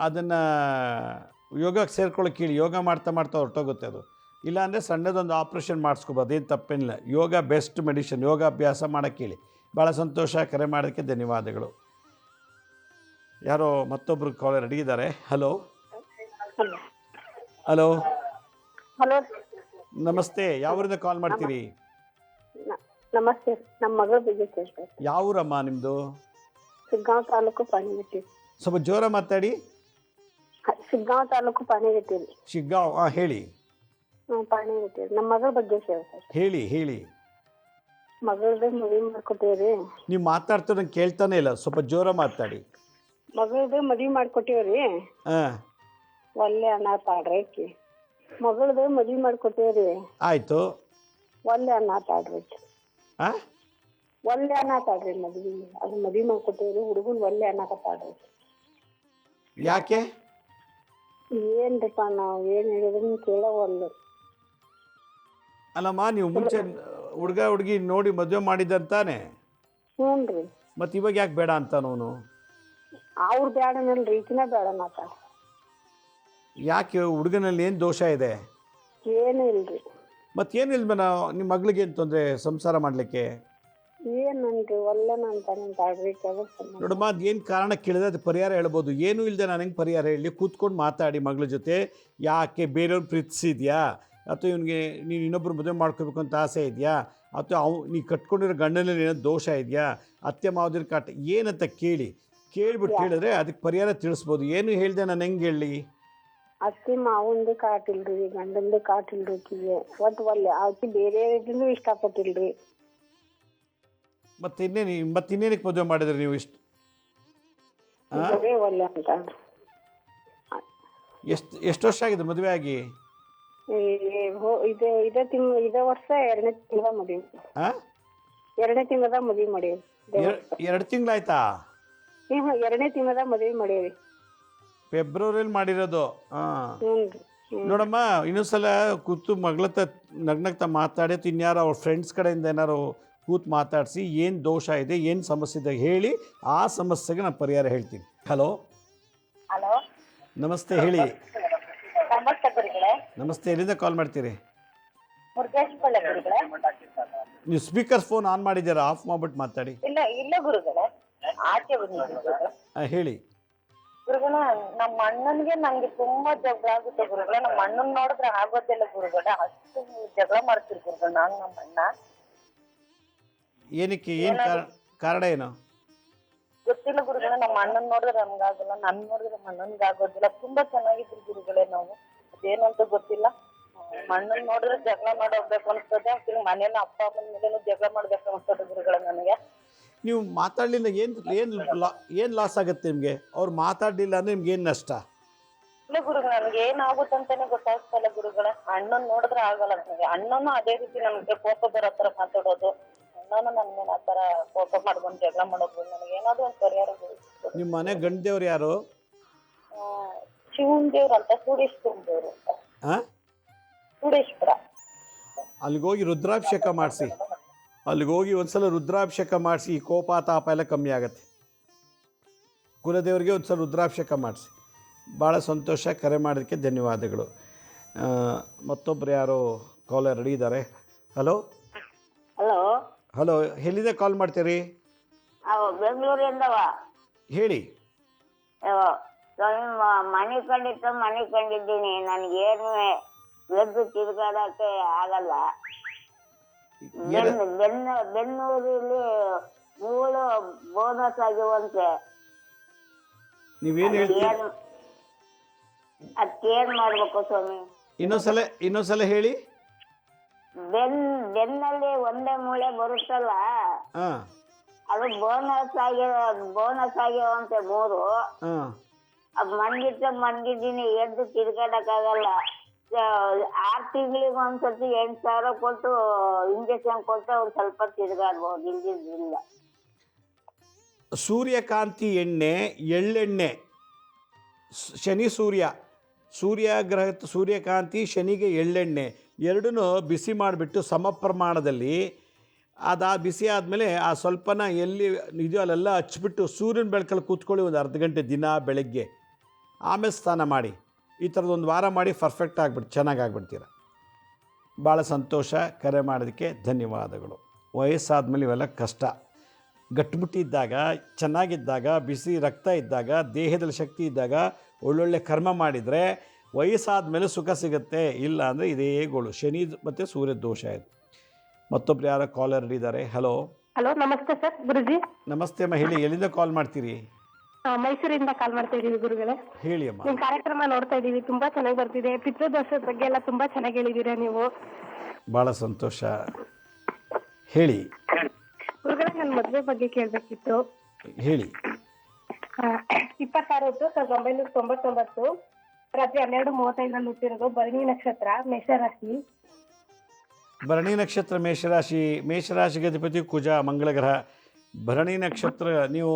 ಅದನ್ನು ಯೋಗಕ್ಕೆ ಸೇರ್ಕೊಳ್ಳೋಕೆ ಹೇಳಿ. ಯೋಗ ಮಾಡ್ತಾ ಮಾಡ್ತಾ ಹೊರಟೋಗುತ್ತೆ ಅದು. ಇಲ್ಲಾಂದರೆ ಸಣ್ಣದೊಂದು ಆಪ್ರೇಷನ್ ಮಾಡಿಸ್ಕೋಬೋದು, ಏನು ತಪ್ಪೇನಿಲ್ಲ. ಯೋಗ ಬೆಸ್ಟ್ ಮೆಡಿಷನ್. ಯೋಗಾಭ್ಯಾಸ ಮಾಡೋಕ್ಕೆ ಹೇಳಿ. ಭಾಳ ಸಂತೋಷ. ಕರೆ ಮಾಡೋದಕ್ಕೆ ಧನ್ಯವಾದಗಳು. ಯಾರೋ ಮತ್ತೊಬ್ಬರು ಕಾಲರ್ ರೆಡಿ ಇದ್ದಾರೆ. ಹಲೋ. ಹಲೋ. ಹಲೋ, ನಮಸ್ತೆ. ಯಾವೂರಿಂದ ಕಾಲ್ ಮಾಡ್ತೀರಿ? ನಮಸ್ತೆ. ನಮ್ಮ ಮಗಳ ಬಗ್ಗೆ ಕೇಳ್ತಾರೆ. ಯಾವೂರಮ್ಮ ನಿಮ್ಮದು? ಶಿಗ್ಗಾಂವ್ ತಾಲೂಕು ಪಾಣಿಗಟ್ಟಿ. ಸ್ವಲ್ಪ ಜೋರ ಮಾತಾಡಿ. ಶಿಗ್ಗಾಂವ್ ತಾಲೂಕು ಪಾಣಿಗಟ್ಟಿ. ಶಿಗ್ಗಾಂವ್. ಹೇಳಿ. ಪಾಣಿಗಟ್ಟಿ. ನಮ್ಮ ಮಗಳ ಬಗ್ಗೆ ಕೇಳ್ತಾರೆ. ಹೇಳಿ ಹೇಳಿ. ಮಗಳದೇ ಮದುವೆ ಮಾಡ್ಕೊಟ್ಟೇವ್ರಿ. ನೀವು ಮಾತಾಡ್ತಾ ನಂಗೆ ಕೇಳ್ತಾನೆ ಇಲ್ಲ, ಸ್ವಲ್ಪ ಜೋರ ಮಾತಾಡಿ. ಮಗಳದೇ ಮದುವೆ ಮಾಡ್ಕೊಟ್ಟೇವ್ರಿ. ಒಳ್ಳೆ ಅನಾಥ ಆಡ್ರಿ. ಮಗಳದೇ ಮದುವೆ ಮಾಡ್ಕೊಟ್ಟೇವ್ರಿ. ಆಯಿತು. ಒಳ್ಳೆ ಅನಾಥ ಆಡ್ರಿ. ಒಳ್ಳೆ ಅನಾಥ ಆಡ್ರಿ ಮದ್ವಿ. ಅದು ಮದ್ವಿ ಮಾಡ್ಕೊಟ್ಟೇವ್ರಿ. ಹುಡುಗನ್ ಒಳ್ಳೆ ಅನಾಥ ಆಡ್ರಿ. ಯಾಕೆ? ಏನ್ರಿಪ್ಪ, ನಾವ್ ಏನ್ ಹೇಳಿದ್ರು ಕೇಳವಲ್ಲ. ಅಲ್ಲಮ್ಮ, ನೀವು ಮುಂಚೆ ಹುಡುಗ ಹುಡುಗಿ ನೋಡಿ ಮದುವೆ ಮಾಡಿದ್ದಂತಾನೆ? ಹ್ಞೂನ್ರಿ. ಮತ್ತೆ ಇವಾಗ ಯಾಕೆ ಬೇಡ ಅಂತ ಅವನು? ಅವ್ರು ಬೇಡನಲ್ರಿ, ಈಕಿನ ಬೇಡ ಮಾತಾಡ. ಯಾಕೆ? ಹುಡುಗನಲ್ಲಿ ಏನು ದೋಷ ಇದೆ? ಏನು ಇಲ್ರಿ. ಮತ್ತೇನಿಲ್ಲ ನಿಮ್ಮ ಮಗಳಿಗೆ ಏನು ತೊಂದರೆ ಸಂಸಾರ ಮಾಡಲಿಕ್ಕೆ? ಏನನ್ರಿ ಒಳ್ಳೆನ ಅಂತಾಡ್ರಿ. ನೋಡಮ್ಮ, ಅದು ಏನು ಕಾರಣ ಕೇಳಿದ್ರೆ ಅದು ಪರಿಹಾರ ಹೇಳ್ಬೋದು. ಏನೂ ಇಲ್ಲದೆ ನಾನು ಹೆಂಗೆ ಪರಿಹಾರ ಹೇಳಿ? ಕೂತ್ಕೊಂಡು ಮಾತಾಡಿ ಮಗಳ ಜೊತೆ. ಯಾಕೆ ಬೇರೆಯವ್ರು ಪ್ರೀತಿಸಿದ್ಯಾ, ಅಥವಾ ಇವನಿಗೆ ನೀನು ಇನ್ನೊಬ್ಬರು ಮದುವೆ ಮಾಡ್ಕೋಬೇಕು ಅಂತ ಆಸೆ ಇದೆಯಾ, ಅಥವಾ ನೀ ಕಟ್ಕೊಂಡಿರೋ ಗಂಡನಲ್ಲಿ ಏನೋ ದೋಷ ಇದೆಯಾ, ಅತ್ತೆ ಮಾವದಿರ ಕಾಟ ಏನಂತ ಕೇಳಿಬಿಟ್ಟು ಹೇಳಿದ್ರೆ ಅದಕ್ಕೆ ಪರಿಹಾರ ತಿಳಿಸ್ಬೋದು. ಏನು ಹೇಳಿದೆ ನಾನು ಹೆಂಗೆ ಹೇಳಿ? ಅತ್ತಿ ಮಾವಂದು ಕಾಟಿಲ್ರಿ, ಗಂಡಂದು ಕಾಟಿಲ್ರಿ. ಒಟ್ಟು ಒಳ್ಳೆ ಆಕಿ ಬೇರೆ ಇಷ್ಟಪಟ್ಟಿಲ್ರಿ. ಇನ್ನೇನಕ್ಕೆ ಮದುವೆ ಮಾಡಿದ್ರಿ ನೀವು? ಇಷ್ಟು ಒಳ್ಳೆ ಅಂತ. ಎಷ್ಟು ವರ್ಷ ಆಗಿದೆ ಮದುವೆ ಆಗಿ? ಇದೇ ವರ್ಷ 2ನೇ ತಿಂಗಳ ಮದುವೆ. 2ನೇ ತಿಂಗಳದ ಮದುವೆ ಮಾಡೇವಿ. 2 ತಿಂಗಳಾಯ್ತಾ? 2ನೇ ತಿಂಗಳದ ಮದುವೆ ಮಾಡೇವಿ. ಫೆಬ್ರವರಿಯಲ್ಲಿ ಮಾಡಿರೋದು. ನೋಡಮ್ಮ, ಇನ್ನೊಂದ್ಸಲ ಕೂತು ಮಗಳತ್ತ ನಗ್ನಗ್ತಾ ಮಾತಾಡಿ, ಇನ್ಯಾರೋ ಅವ್ರ ಫ್ರೆಂಡ್ಸ್ ಕಡೆಯಿಂದ ಏನಾರು ಕೂತು ಮಾತಾಡಿಸಿ ಏನು ದೋಷ ಇದೆ, ಏನು ಸಮಸ್ಯೆ ಇದೆ ಹೇಳಿ. ಆ ಸಮಸ್ಯೆಗೆ ನಾನು ಪರಿಹಾರ ಹೇಳ್ತೀನಿ. ಹಲೋ. ಹಲೋ, ನಮಸ್ತೆ. ಹೇಳಿ. ನಮಸ್ತೆ ಗುರುಗಳೇ. ನಮಸ್ತೆ. ಎಲ್ಲಿಂದ ಕಾಲ್ ಮಾಡ್ತೀರಿ? ಮುರುಗೇಶ್ಪಳ್ಳಿ ಗುರುಗಳೇ. ನೀವು ಸ್ಪೀಕರ್ ಫೋನ್ ಆನ್ ಮಾಡಿದ್ದೀರಾ? ಆಫ್ ಮಾಡ್ಬಿಟ್ಟು ಮಾತಾಡಿ. ಇಲ್ಲ ಇಲ್ಲ ಗುರುಗಳೇ, ಆಚೆ ಬಂದಿದ್ದೀನಿ. ಹೇಳಿ ಗುರುಗಳೇ, ನಮ್ಮ ಅಣ್ಣನ್ಗೆ ನಂಗೆ ತುಂಬಾ ಜಗಳ ಆಗುತ್ತೆ ಗುರುಗಳೇ. ನಮ್ಮ ಅಣ್ಣನ್ ನೋಡಿದ್ರೆ ಆಗೋದಿಲ್ಲ ಗುರುಗಳೇ, ಅಷ್ಟು ಜಗಳ ಮಾಡ್ತೀರಿ ಗುರುಗಳೇ ನಾನು ನಮ್ಮ ಅಣ್ಣ. ಏನಕ್ಕೆ? ಏನು ಕಾರಣ ಏನು? ಗೊತ್ತಿಲ್ಲ ಗುರುಗಳೇ, ನಮ್ಮ ಅಣ್ಣನ್ ನೋಡಿದ್ರೆ ನಮ್ಗಾಗಲ್ಲ, ನನ್ ನೋಡಿದ್ರೆ ನಮ್ಮ ಅಣ್ಣನ್ಗೆ ಆಗೋದಿಲ್ಲ. ತುಂಬಾ ಚೆನ್ನಾಗಿದ್ರು ಗುರುಗಳೇ ನಾವು, ಅದೇನಂತ ಗೊತ್ತಿಲ್ಲ. ಅಣ್ಣನ್ ನೋಡಿದ್ರೆ ಜಗಳ ಮಾಡೋಗ್ಬೇಕು ಅನ್ಸ್ತದೆ, ಮನೇಲಿ ಅಪ್ಪ ಅಮ್ಮನ ಮೇಲೇನು ಜಗಳ ಮಾಡ್ಬೇಕು ಅನ್ಸ್ತದೆ ಗುರುಗಳೇ ನನಗೆ. ನೀವು ಮಾತಾಡಲಿಲ್ಲ ಏನು ಲಾಸ್ ಆಗುತ್ತೆ ನಿಮಗೆ? ಅವ್ರು ಮಾತಾಡಲಿಲ್ಲ ಅಂದರೆ ನಿಮ್ಗೆ ಏನು ನಷ್ಟ? ಇಲ್ಲ ಗುರುಗಳೇ, ನನಗೆ ಏನಾಗುತ್ತಂತಾನೆ ಗೊತ್ತಾಗ್ತಲ್ಲ ಗುರುಗಳೇ. ಅಣ್ಣನ್ ನೋಡಿದ್ರೆ ಆಗಲ್ಲ ನನಗೆ. ಅಣ್ಣನು ಅದೇ ರೀತಿ ನನ್ಗೆ ಕೋಪ ಬರೋ ತರ ಮಾತಾಡೋದು, ಅಣ್ಣನು ನನ್ ಮೇಲೆ ಆ ತರ ಕೋಪ ಮಾಡ್ಕೊಂಡು ಜಗಳ ಮಾಡೋದು. ನನಗೆ ಏನಾದ್ರು ಒಂದು ಪರಿಹಾರ ಬೇಕು. ನಿಮ್ಮ ಮನೆ ಗಂಡ ದೇವ್ರು ಯಾರು? ಶಿವನ್ ದೇವ್ರು ಅಂತ, ಸೂಡೇಶ್ವರನ್ ದೇವ್ರು ಅಂತ. ಹಾಂ, ಸೂಡೇಶ್ವರ. ಅಲ್ಲಿಗೋಗಿ ರುದ್ರಾಭಿಷೇಕ ಮಾಡಿಸಿ. ಅಲ್ಲಿಗೋಗಿ ಒಂದ್ಸಲ ರುದ್ರಾಭಿಷೇಕ ಮಾಡಿಸಿ, ಈ ಕೋಪ ತಾಪ ಎಲ್ಲ ಕಮ್ಮಿ ಆಗುತ್ತೆ. ಕುಲದೇವರಿಗೆ ಒಂದ್ಸಲ ರುದ್ರಾಭಿಷೇಕ ಮಾಡಿಸಿ. ಭಾಳ ಸಂತೋಷ. ಕರೆ ಮಾಡೋದಕ್ಕೆ ಧನ್ಯವಾದಗಳು. ಮತ್ತೊಬ್ಬರು ಯಾರೋ ಕಾಲರ್ ರೆಡಿ ಇದ್ದಾರೆ. ಹಲೋ ಹಲೋ ಹಲೋ, ಎಲ್ಲಿಂದ ಕಾಲ್ ಮಾಡ್ತೀರಿ? ಬೆಂಗಳೂರಿಂದವ. ಹೇಳಿ. ಮನೆ ಕಂಡಿದ್ದೀನಿ, ನನಗೇನು ಎದ್ದು ತಿರುಗಾಡಕ್ಕೆ ಆಗಲ್ಲ. ಬೆನ್ನೂರಲ್ಲಿ ಮೂಳು ಬೋನಸ್ ಆಗಿವಂತೆ. ನೀವೇನು ಹೇಳ್ತೀರಿ? ಅದಕ್ಕೇನ್ ಮಾಡ್ಬೇಕು ಸ್ವಾಮಿ? ಇನ್ನೊಂದ್ಸಲ ಹೇಳಿ. ಬೆನ್ನಲ್ಲಿ ಒಂದೇ ಮೂಳೆ ಬರುತ್ತಲ್ಲ, ಹಾಂ, ಅದು ಬೋನಸ್ ಆಗ್ಯಾವಂತೆ 3. ಹಾಂ, ಅದು ಮನ್ಗಿದ್ದೀನಿ, ಎದ್ದು ತಿರ್ಗಾಡಕ್ಕಾಗಲ್ಲ. 6 ತಿಂಗಳಿಗೆ ಒಂದ್ಸತಿ 8,000 ಕೊಟ್ಟು ಇಂಜೆಕ್ಷನ್ ಕೊಟ್ಟು ಅವ್ರು ಸ್ವಲ್ಪ ತಿರ್ಗಾಡ್ಬೋದು, ಇಲ್ದಿದ್ದಿಲ್ಲ. ಸೂರ್ಯಕಾಂತಿ ಎಣ್ಣೆ, ಎಳ್ಳೆಣ್ಣೆ, ಶನಿ ಸೂರ್ಯಗ್ರಹ ಸೂರ್ಯಕಾಂತಿ, ಶನಿಗೆ ಎಳ್ಳೆಣ್ಣೆ ಎರಡೂ ಬಿಸಿ ಮಾಡಿಬಿಟ್ಟು ಸಮ ಪ್ರಮಾಣದಲ್ಲಿ ಬಿಸಿ ಆದಮೇಲೆ ಆ ಸ್ವಲ್ಪನ ಎಲ್ಲಿ ಇದೆಯೋ ಅಲ್ಲೆಲ್ಲ ಹಚ್ಬಿಟ್ಟು ಸೂರ್ಯನ ಬೆಳಕಲ್ಲಿ ಕೂತ್ಕೊಳ್ಳಿ ಒಂದು ಅರ್ಧ ಗಂಟೆ ದಿನ ಬೆಳಗ್ಗೆ. ಆಮೇಲೆ ಸ್ನಾನ ಮಾಡಿ. ಈ ಥರದೊಂದು ವಾರ ಮಾಡಿ, ಪರ್ಫೆಕ್ಟ್ ಆಗಿಬಿಟ್ಟು ಚೆನ್ನಾಗಾಗ್ಬಿಡ್ತೀರ. ಭಾಳ ಸಂತೋಷ. ಕರೆ ಮಾಡೋದಕ್ಕೆ ಧನ್ಯವಾದಗಳು. ವಯಸ್ಸಾದ್ಮೇಲೆ ಇವೆಲ್ಲ ಕಷ್ಟ. ಗಟ್ಟಿಮುಟ್ಟಿದ್ದಾಗ, ಚೆನ್ನಾಗಿದ್ದಾಗ, ಬಿಸಿ ರಕ್ತ ಇದ್ದಾಗ, ದೇಹದಲ್ಲಿ ಶಕ್ತಿ ಇದ್ದಾಗ ಒಳ್ಳೊಳ್ಳೆ ಕರ್ಮ ಮಾಡಿದರೆ ವಯಸ್ಸಾದ ಮೇಲೆ ಸುಖ ಸಿಗುತ್ತೆ. ಇಲ್ಲ ಅಂದರೆ ಇದೇ ಗೋಳು, ಶನಿ ಮತ್ತು ಸೂರ್ಯ ದೋಷ ಇದು. ಮತ್ತೊಬ್ರು ಯಾರೋ ಕಾಲರ್ ಇದ್ದಾರೆ. ಹಲೋ ಹಲೋ, ನಮಸ್ತೆ ಸರ್. ಗುರುಜಿ ನಮಸ್ತೆ ಅಮ್ಮ, ಹೇಳಿ. ಎಲ್ಲಿಂದ ಕಾಲ್ ಮಾಡ್ತೀರಿ? ಮೈಸೂರಿಂದ ಕಾಲ್ ಮಾಡ್ತಾ ಇದೀವಿ ಗುರುಗಳೇ. ಹೇಳಿ ಅಮ್ಮ. ನಿಮ್ ಕಾರ್ಯಕ್ರಮ ನೋಡ್ತಾ ಇದೀವಿ, ತುಂಬಾ ಚೆನ್ನಾಗಿ ಬರ್ತಿದೆ. ಪಿತೃದೋಷದ ಬಗ್ಗೆ ಎಲ್ಲ ತುಂಬಾ ಚೆನ್ನಾಗಿ ಹೇಳಿದೀರಾ ನೀವು. ಭಾಳ ಸಂತೋಷ. ಹೇಳಿ ಗುರುಗಳೇ, ನನ್ನ ಮದುವೆ ಬಗ್ಗೆ ಕೇಳಬೇಕಿತ್ತು. ಹೇಳಿ. 26/10/1999 ರಾತ್ರಿ 12:35 ಹುಟ್ಟಿರೋದು. ಭರಣಿ ನಕ್ಷತ್ರ, ಮೇಷರಾಶಿ. ಭರಣಿ ನಕ್ಷತ್ರ ಮೇಷರಾಶಿ. ಮೇಷರಾಶಿಗೆ ಅಧಿಪತಿ ಕುಜ, ಮಂಗಳ ಗ್ರಹ. ಭರಣಿ ನಕ್ಷತ್ರ. ನೀವು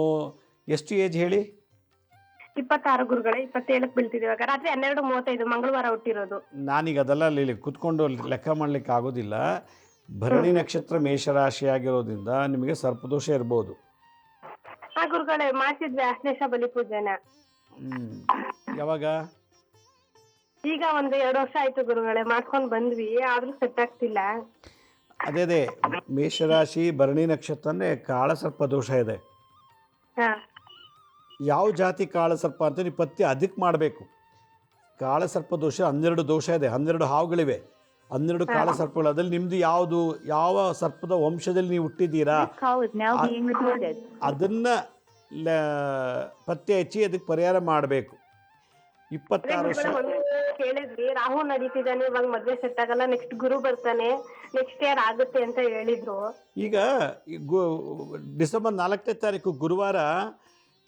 ಎಷ್ಟು ಏಜ್ ಹೇಳಿ? 26 ಗುರುಗಳೇ. 27ಕ್ಕೆ ಬೀಳ್ತಿದೆ ಇವಾಗ. ರಾತ್ರಿ 12:35 ಮಂಗಳವಾರ ಹುಟ್ಟಿರೋದು. ನಾನೀಗ ಅದೆಲ್ಲ ಇಲ್ಲಿ ಕುತ್ಕೊಂಡು ಲೆಕ್ಕ ಮಾಡಲಿಕ್ಕೆ ಆಗೋದಿಲ್ಲ. ಭರಣಿ ನಕ್ಷತ್ರ ಮೇಷರಾಶಿ ಆಗಿರೋದ್ರಿಂದ ನಿಮಗೆ ಸರ್ಪದೋಷ ಇರ್ಬೋದು. ಹಾ ಗುರುಗಳೇ, ಮಾಡ್ತಿದ್ವಿ ಆಶ್ಲೇಷ ಬಲಿ ಪೂಜೆನ. ಯಾವಾಗ? ಈಗ ಒಂದು 2 ವರ್ಷ ಆಯ್ತು ಗುರುಗಳೇ, ಮಾಡ್ಕೊಂಡ್ ಬಂದ್ವಿ, ಆದ್ರೂ ಸೆಟ್ ಆಗ್ತಿಲ್ಲ. ಅದೇ ಮೇಷರಾಶಿ ಭರಣಿ ನಕ್ಷತ್ರ ಅಂದರೆ ಕಾಳಸರ್ಪ ದೋಷ ಇದೆ. ಯಾವ ಜಾತಿ ಕಾಳಸರ್ಪ ಅಂತ ನೀವು ಪತ್ತೆ ಅದಕ್ಕೆ ಮಾಡಬೇಕು. ಕಾಳಸರ್ಪ ದೋಷ 12 ದೋಷ ಇದೆ, 12 ಹಾವುಗಳಿವೆ, 12 ಕಾಳಸರ್ಪಗಳು. ಅದ್ರಲ್ಲಿ ನಿಮ್ದು ಯಾವ ಸರ್ಪದ ವಂಶದಲ್ಲಿ ನೀವು ಹುಟ್ಟಿದ್ದೀರಾ ಅದನ್ನ ಪತ್ತೆ ಹಚ್ಚಿ ಅದಕ್ಕೆ ಪರಿಹಾರ ಮಾಡಬೇಕು. 26 ವರ್ಷ ಕೇಳಿದ್ವಿ, ರಾಹು ನಡೀತಿದ್ದಾನೆ, ಇವಾಗ ಮದ್ವೆ ಸೆಟ್ ಆಗಲ್ಲ, ನೆಕ್ಸ್ಟ್ ಗುರು ಬರ್ತಾನೆ, ನೆಕ್ಸ್ಟ್ ಇಯರ್ ಆಗುತ್ತೆ ಅಂತ ಹೇಳಿದ್ರು. ಈಗ ಡಿಸೆಂಬರ್ 4ನೇ ತಾರೀಕು ಗುರುವಾರ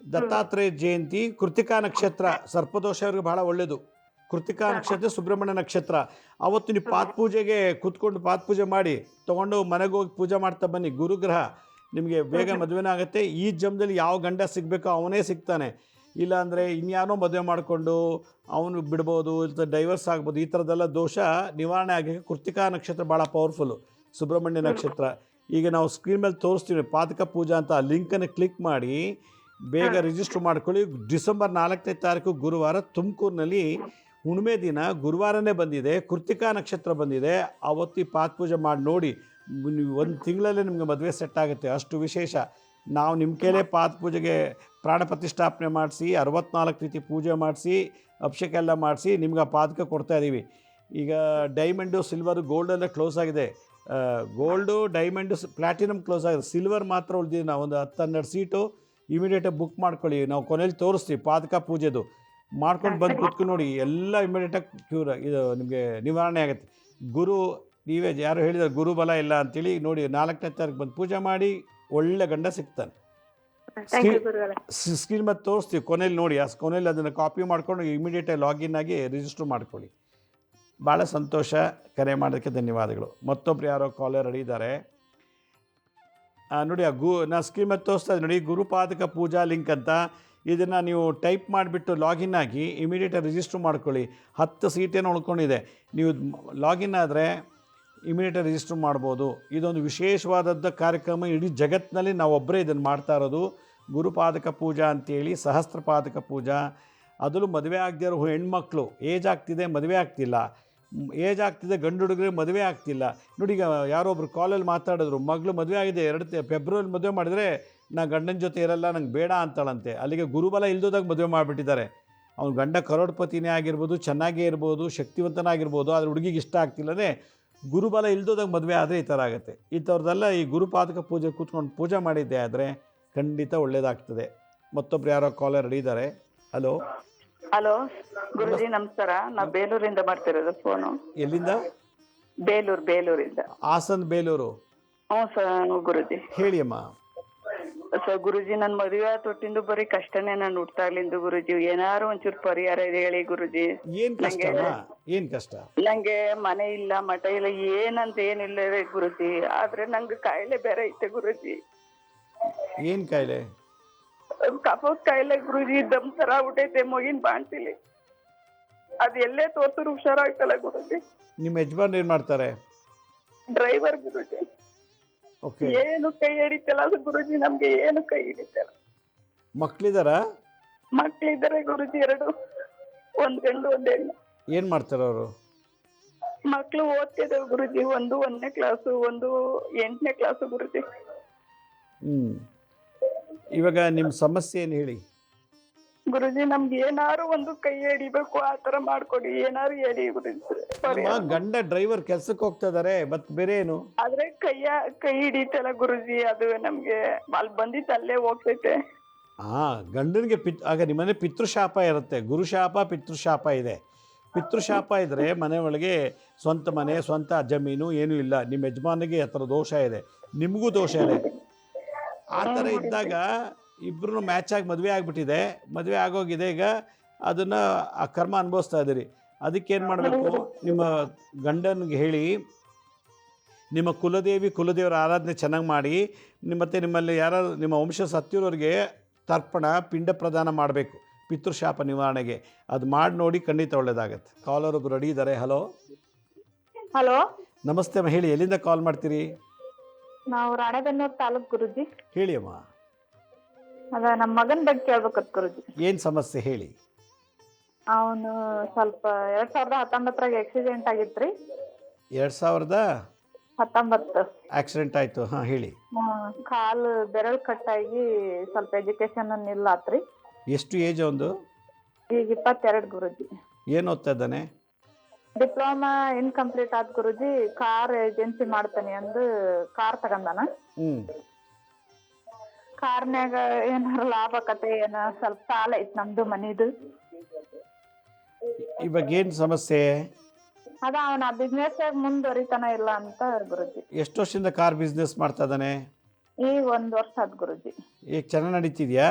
ದತ್ತಾತ್ರೇಯ ಜಯಂತಿ. ಕೃತಿಕಾ ನಕ್ಷತ್ರ ಸರ್ಪದೋಷ ಅವ್ರಿಗೆ ಬಹಳ ಒಳ್ಳೆಯದು. ಕೃತಿಕಾ ನಕ್ಷತ್ರ ಸುಬ್ರಹ್ಮಣ್ಯ ನಕ್ಷತ್ರ. ಅವತ್ತು ನೀವು ಪಾತ್ಪೂಜೆಗೆ ಕೂತ್ಕೊಂಡು ಪಾತ್ಪೂಜೆ ಮಾಡಿ ತೊಗೊಂಡು ಮನೆಗೆ ಹೋಗಿ ಪೂಜೆ ಮಾಡ್ತಾ ಬನ್ನಿ. ಗುರುಗ್ರಹ ನಿಮಗೆ ಬೇಗ ಮದುವೆನೇ ಆಗುತ್ತೆ. ಈ ಜನ್ಮದಲ್ಲಿ ಯಾವ ಗಂಡ ಸಿಗಬೇಕೋ ಅವನೇ ಸಿಗ್ತಾನೆ. ಇಲ್ಲಾಂದರೆ ಇನ್ಯಾನೋ ಮದುವೆ ಮಾಡಿಕೊಂಡು ಅವನು ಬಿಡ್ಬೋದು, ಇಲ್ಲ ಡೈವರ್ಸ್ ಆಗ್ಬೋದು. ಈ ಥರದ್ದೆಲ್ಲ ದೋಷ ನಿವಾರಣೆ ಆಗಿ ಕೃತಿಕಾ ನಕ್ಷತ್ರ ಭಾಳ ಪವರ್ಫುಲ್ಲು. ಸುಬ್ರಹ್ಮಣ್ಯ ನಕ್ಷತ್ರ. ಈಗ ನಾವು ಸ್ಕ್ರೀನ್ ಮೇಲೆ ತೋರಿಸ್ತೀವಿ ಪಾತಕ ಪೂಜಾ ಅಂತ. ಆ ಲಿಂಕನ್ನು ಕ್ಲಿಕ್ ಮಾಡಿ ಬೇಗ ರಿಜಿಸ್ಟರ್ ಮಾಡ್ಕೊಳ್ಳಿ. ಡಿಸೆಂಬರ್ 4ನೇ ತಾರೀಕು ಗುರುವಾರ ತುಮಕೂರಿನಲ್ಲಿ ಹುಣ್ಣಿಮೆ ದಿನ ಗುರುವಾರನೇ ಬಂದಿದೆ, ಕೃತಿಕಾ ನಕ್ಷತ್ರ ಬಂದಿದೆ. ಆವತ್ತು ಈ ಪಾದ ಪೂಜೆ ಮಾಡಿ ನೋಡಿ, ನೀವು ಒಂದು ತಿಂಗಳಲ್ಲೇ ನಿಮಗೆ ಮದುವೆ ಸೆಟ್ ಆಗುತ್ತೆ, ಅಷ್ಟು ವಿಶೇಷ. ನಾವು ನಿಮ್ಮ ಕೈಲೇ ಪಾದ ಪೂಜೆಗೆ ಪ್ರಾಣ ಪ್ರತಿಷ್ಠಾಪನೆ ಮಾಡಿಸಿ 64 ರೀತಿ ಪೂಜೆ ಮಾಡಿಸಿ ಅಭಿಷೇಕ ಎಲ್ಲ ಮಾಡಿಸಿ ನಿಮ್ಗೆ ಆ ಪಾದಕ ಕೊಡ್ತಾ ಇದ್ದೀವಿ. ಈಗ ಡೈಮಂಡು, ಸಿಲ್ವರು, ಗೋಲ್ಡೆಲ್ಲ ಕ್ಲೋಸ್ ಆಗಿದೆ. ಗೋಲ್ಡು, ಡೈಮಂಡು, ಪ್ಲ್ಯಾಟಿನಮ್ ಕ್ಲೋಸ್ ಆಗಿದೆ. ಸಿಲ್ವರ್ ಮಾತ್ರ ಉಳಿದಿದೆ. ನಾವು ಒಂದು 10-12 ಸೀಟು ಇಮಿಡಿಯೇಟಾಗಿ ಬುಕ್ ಮಾಡ್ಕೊಳ್ಳಿ. ನಾವು ಕೊನೆಯಲ್ಲಿ ತೋರಿಸ್ತೀವಿ ಪಾದಕ ಪೂಜೆದು. ಮಾಡ್ಕೊಂಡು ಬಂದು ಕೂತ್ಕೊಂಡು ನೋಡಿ, ಎಲ್ಲ ಇಮಿಡಿಯೇಟಾಗಿ ಕ್ಯೂರ್ ಇದು ನಿಮಗೆ ನಿವಾರಣೆ ಆಗುತ್ತೆ. ಗುರು, ನೀವೇ ಯಾರು ಹೇಳಿದ್ದಾರೆ ಗುರು ಬಲ ಇಲ್ಲ ಅಂತೇಳಿ ನೋಡಿ, 4ನೇ ತಾರೀಕು ಬಂದು ಪೂಜೆ ಮಾಡಿ ಒಳ್ಳೆ ಗಂಡ ಸಿಗ್ತಾನೆ. ಥ್ಯಾಂಕ್ ಯು ಗುರುಗಳೇ. ಸ್ಕ್ರೀನ್ ಮತ್ತೆ ತೋರಿಸ್ತೀವಿ, ಕೊನೆಯಲ್ಲಿ ನೋಡಿ. ಆ ಕೊನೆಯಲ್ಲಿ ಅದನ್ನು ಕಾಪಿ ಮಾಡ್ಕೊಂಡು ಇಮಿಡಿಯೇಟಾಗಿ ಲಾಗಿನ್ ಆಗಿ ರಿಜಿಸ್ಟರ್ ಮಾಡ್ಕೊಳ್ಳಿ. ಭಾಳ ಸಂತೋಷ, ಕರೆ ಮಾಡೋದಕ್ಕೆ ಧನ್ಯವಾದಗಳು. ಮತ್ತೊಬ್ರು ಯಾರೋ ಕಾಲರ್ ರೆಡಿ ಇದ್ದಾರೆ ನೋಡಿ. ನಾ ಸ್ಕ್ರೀನ್ ಮೇಲೆ ತೋರಿಸ್ತಾ ಇದ್ದೀನಿ ನೋಡಿ, ಗುರುಪಾದಕ ಪೂಜಾ ಲಿಂಕ್ ಅಂತ. ಇದನ್ನು ನೀವು ಟೈಪ್ ಮಾಡಿಬಿಟ್ಟು ಲಾಗಿನ್ ಆಗಿ ಇಮಿಡಿಯೇಟಾಗಿ ರಿಜಿಸ್ಟರ್ ಮಾಡ್ಕೊಳ್ಳಿ. 10 ಸೀಟೇನೋ ಉಳ್ಕೊಂಡಿದೆ. ನೀವು ಲಾಗಿನ್ ಆದರೆ ಇಮಿಡಿಯೇಟಾಗಿ ರಿಜಿಸ್ಟರ್ ಮಾಡ್ಬೋದು. ಇದೊಂದು ವಿಶೇಷವಾದದ್ದು ಕಾರ್ಯಕ್ರಮ. ಇಡೀ ಜಗತ್ತಿನಲ್ಲಿ ನಾವು ಒಬ್ಬರೇ ಇದನ್ನು ಮಾಡ್ತಾ ಇರೋದು. ಗುರುಪಾದಕ ಪೂಜಾ ಅಂತೇಳಿ, ಸಹಸ್ರಪಾದಕ ಪೂಜಾ. ಅದರಲ್ಲೂ ಮದುವೆ ಆಗದೇ ಇರೋ ಹೆಣ್ಮಕ್ಳು, ಏಜ್ ಆಗ್ತಿದೆ ಮದುವೆ ಆಗ್ತಿಲ್ಲ, ಏಜ್ ಆಗ್ತಿದೆ ಗಂಡು ಹುಡುಗರಿಗೆ ಮದುವೆ ಆಗ್ತಿಲ್ಲ ನೋಡಿ. ಈಗ ಯಾರೊಬ್ರು ಕಾಲಲ್ಲಿ ಮಾತಾಡಿದ್ರು, ಮಗಳು ಮದುವೆ ಆಗಿದೆ, 2 ಫೆಬ್ರವರಿ ಮದುವೆ ಮಾಡಿದರೆ ನಾ ಗಂಡನ ಜೊತೆ ಇರಲ್ಲ, ನಂಗೆ ಬೇಡ ಅಂತಾಳಂತೆ. ಅಲ್ಲಿಗೆ ಗುರುಬಲ ಇಲ್ದೋದಾಗ ಮದುವೆ ಮಾಡಿಬಿಟ್ಟಿದ್ದಾರೆ. ಅವ್ನು ಗಂಡ ಕರೋಡ್ಪತಿನೇ ಆಗಿರ್ಬೋದು, ಚೆನ್ನಾಗೇ ಇರ್ಬೋದು, ಶಕ್ತಿವಂತನಾಗಿರ್ಬೋದು, ಆದರೆ ಹುಡುಗಿಗೆ ಇಷ್ಟ ಆಗ್ತಿಲ್ಲದೆ ಗುರುಬಲ ಇಲ್ದೋದಾಗ ಮದುವೆ ಆದರೆ ಈ ಥರ ಆಗುತ್ತೆ. ಈ ಥರದ್ದೆಲ್ಲ ಈ ಗುರುಪಾದಕ ಪೂಜೆ ಕೂತ್ಕೊಂಡು ಪೂಜೆ ಮಾಡಿದ್ದೆ ಆದರೆ ಖಂಡಿತ ಒಳ್ಳೆಯದಾಗ್ತದೆ. ಮತ್ತೊಬ್ರು ಯಾರೋ ಕಾಲರ್ ರೆಡಿ ಇದ್ದಾರೆ. ಹಲೋ ಹಲೋ ಗುರುಜಿ ನಮಸ್ಕಾರ. ನಾ ಬೇಲೂರಿಂದ ಮಾಡ್ತಿರೋದು ಫೋನು. ಎಲ್ಲಿಂದ? ಬೇಲೂರಿಂದ. ಹಾಸನ್, ಬೇಲೂರು. ಹ್ಞೂ ಸರ್ ಗುರುಜಿ. ಹೇಳಿ ಅಮ್ಮ. ಸರ್ ಗುರುಜಿ, ನನ್ನ ಮದುವೆ ತೊಟ್ಟಿಂದು ಬರೀ ಕಷ್ಟನೇ. ನಾನು ಹುಟ್ಟಾಗ್ಲಿಂದು ಗುರುಜಿ, ಏನಾರು ಒಂಚೂರು ಪರಿಹಾರ ಇದೆ ಹೇಳಿ ಗುರುಜಿ. ಏನು ಕಷ್ಟ? ಏನು ಕಷ್ಟ? ನಂಗೆ ಮನೆ ಇಲ್ಲ, ಮಠ ಇಲ್ಲ, ಏನಂತ ಏನಿಲ್ಲ ಗುರುಜಿ. ಆದ್ರೆ ನಂಗೆ ಕಾಯಿಲೆ ಬೇರೆ ಐತೆ ಗುರುಜಿ. ಏನು ಕಾಯಿಲೆ? ಕಫದ ಕಾಯಿಲೆ ಗುರುಜಿ. ದಮ್ ತರ ಆಗ್ಬಿಟ್ಟೈತೆ ಮಗಿನ ಬಾಣ್ತಿಲಿ. ಅದ್ ಎಲ್ಲೇ ತೋರ್ಸಿದ್ರು ಹುಷಾರಾಗ್ತಲ್ಲ ಗುರುಜಿ. ನಿಮ್ಮ ಯಜಮಾನ್ ಏನು ಮಾಡ್ತಾರೆ? ಡ್ರೈವರ್ ಗುರುಜಿ. ಓಕೆ. ಏನು ಕೈ ಹಿಡಿತಲ್ಲ ಅದು ಗುರುಜಿ, ನಮ್ಗೆ ಏನು ಕೈ ಹಿಡಿತಲ್ಲ. ಮಕ್ಳಿದಾರಾ? ಮಕ್ಳಿದ್ದಾರೆ ಗುರುಜಿ, 2, 1 ಗಂಡು 1 ಹೆಣ್ಣು. ಏನು ಮಾಡ್ತಾರೆ ಅವರು? ಮಕ್ಳು ಓದ್ತಿದ್ದಾವೆ ಗುರುಜಿ. ಒಂದು 1ನೇ ಕ್ಲಾಸು, ಒಂದು 8ನೇ ಕ್ಲಾಸು ಗುರುಜಿ. ಇವಾಗ ನಿಮ್ಮ ಸಮಸ್ಯೆ ಏನು ಹೇಳಿ ಗುರುಜಿ. ನಮ್ಗೆ ಏನಾರು ಒಂದು ಕೈ ಹಿಡಿಬೇಕು, ಆ ತರ ಮಾಡ್ಕೊಡಿ, ಏನಾರು ಹೇಳಿ ಗುರುಜಿ. ಗಂಡ ಡ್ರೈವರ್ ಕೆಲ್ಸಕ್ಕೆ ಹೋಗ್ತಾ ಇದಾರೆ, ಮತ್ತೆ ಬೇರೆ ಏನು? ಆದ್ರೆ ಕೈ ಹಿಡಿತಲ್ಲ ಗುರುಜಿ. ಅದು ನಮ್ಗೆ ಅಲ್ಲಿ ಬಂದಿತ್ತು ಅಲ್ಲೇ ಹೋಗ್ತೈತೆ. ಗಂಡನಿಗೆ ಆಗ ನಿಮ್ಮನೆ ಪಿತೃಶಾಪ ಇರುತ್ತೆ. ಗುರುಶಾಪ, ಪಿತೃಶಾಪ ಇದೆ. ಪಿತೃಶಾಪ ಇದ್ದರೆ ಮನೆ ಒಳಗೆ ಸ್ವಂತ ಮನೆ, ಸ್ವಂತ ಜಮೀನು ಏನೂ ಇಲ್ಲ. ನಿಮ್ಮ ಯಜಮಾನಿಗೆ ಆ ಥರ ದೋಷ ಇದೆ, ನಿಮಗೂ ದೋಷ ಇದೆ. ಆ ಥರ ಇದ್ದಾಗ ಇಬ್ಬರೂ ಮ್ಯಾಚ್ ಆಗಿ ಮದುವೆ ಆಗಿಬಿಟ್ಟಿದೆ, ಮದುವೆ ಆಗೋಗಿದೆ. ಈಗ ಅದನ್ನು ಆ ಕರ್ಮ ಅನುಭವಿಸ್ತಾ ಇದ್ದೀರಿ. ಅದಕ್ಕೇನು ಮಾಡಬೇಕು? ನಿಮ್ಮ ಗಂಡನಿಗೆ ಹೇಳಿ, ನಿಮ್ಮ ಕುಲದೇವರ ಆರಾಧನೆ ಚೆನ್ನಾಗಿ ಮಾಡಿ, ಮತ್ತು ನಿಮ್ಮಲ್ಲಿ ಯಾರು ನಿಮ್ಮ ವಂಶ ಸತ್ತಿರೋರಿಗೆ ತರ್ಪಣ, ಪಿಂಡ ಪ್ರದಾನ ಮಾಡಬೇಕು ಪಿತೃಶಾಪ ನಿವಾರಣೆಗೆ. ಅದು ಮಾಡಿ ನೋಡಿ, ಖಂಡಿತ ಒಳ್ಳೆಯದಾಗತ್ತೆ. ಕಾಲರ್ ಒಬ್ರು ರೆಡಿ ಇದ್ದಾರೆ. ಹಲೋ ಹಲೋ ನಮಸ್ತೆ ಅಮ್ಮ, ಹೇಳಿ. ಎಲ್ಲಿಂದ ಕಾಲ್ ಮಾಡ್ತೀರಿ? ನಾವು ರಾಣೆಬೆನ್ನೂರು ತಾಲೂಕು ಗುರುಜಿ. ಹೇಳಿ ಅಮ್ಮ. ಅದ ನಮ್ಮ ಮಗನ ಬಗ್ಗೆ ಕೇಳ್ಬೇಕತ್ ಗುರುಜಿ. ಏನು ಸಮಸ್ಯೆ ಹೇಳಿ? ಅವನು ಸ್ವಲ್ಪ 2019 ಆಕ್ಸಿಡೆಂಟ್ ಆಗಿತ್ರಿ. 2019 ಆಕ್ಸಿಡೆಂಟ್ ಆಯಿತು. ಹಾಂ ಹೇಳಿ. ಕಾಲು ಬೆರಳು ಕಟ್ಟಾಗಿ ಸ್ವಲ್ಪ ಎಜುಕೇಶನ್ ನಿಲ್ಲಾತ್ರಿ. ಎಷ್ಟು ಏಜ್ ಒಂದು? ಈಗ 22 ಗುರುಜಿ. ಏನು ಓದ್ತಾ ಇದ್ದಾನೆ? ಡಿಪ್ಲೊಮಾ ಇನ್ಕಂಪ್ಲೀಟ್ ಆದ ಗುರುಜಿ. ಕಾರ್ ಏಜೆನ್ಸಿ ಮಾಡ್ತಾನೆ ಅಂದು ಕಾರ್ ತಗಂದಾನ. ಕಾರ್ನ್ಯಾಗ ಏನಾರ ಲಾಭ ಕತೆ ಏನ ಸ್ವಲ್ಪ ಸಾಲ ಐತ್ ನಮ್ದು ಮನಿದು. ಇವಾಗ ಏನು ಸಮಸ್ಯೆ? ಅದ ಅವನ ಬಿಸ್ನೆಸ್ ಮುಂದುವರಿತಾನ ಇಲ್ಲ ಅಂತ ಗುರುಜಿ. ಎಷ್ಟು ವರ್ಷದಿಂದ ಕಾರ್ ಬಿಸ್ನೆಸ್ ಮಾಡ್ತಾ ಇದ್ದಾನೆ? ಈಗ 1 ವರ್ಷ ಆದ್ ಗುರುಜಿ. ಈಗ ಚೆನ್ನಾಗಿ ನಡೀತಿದ್ಯಾ?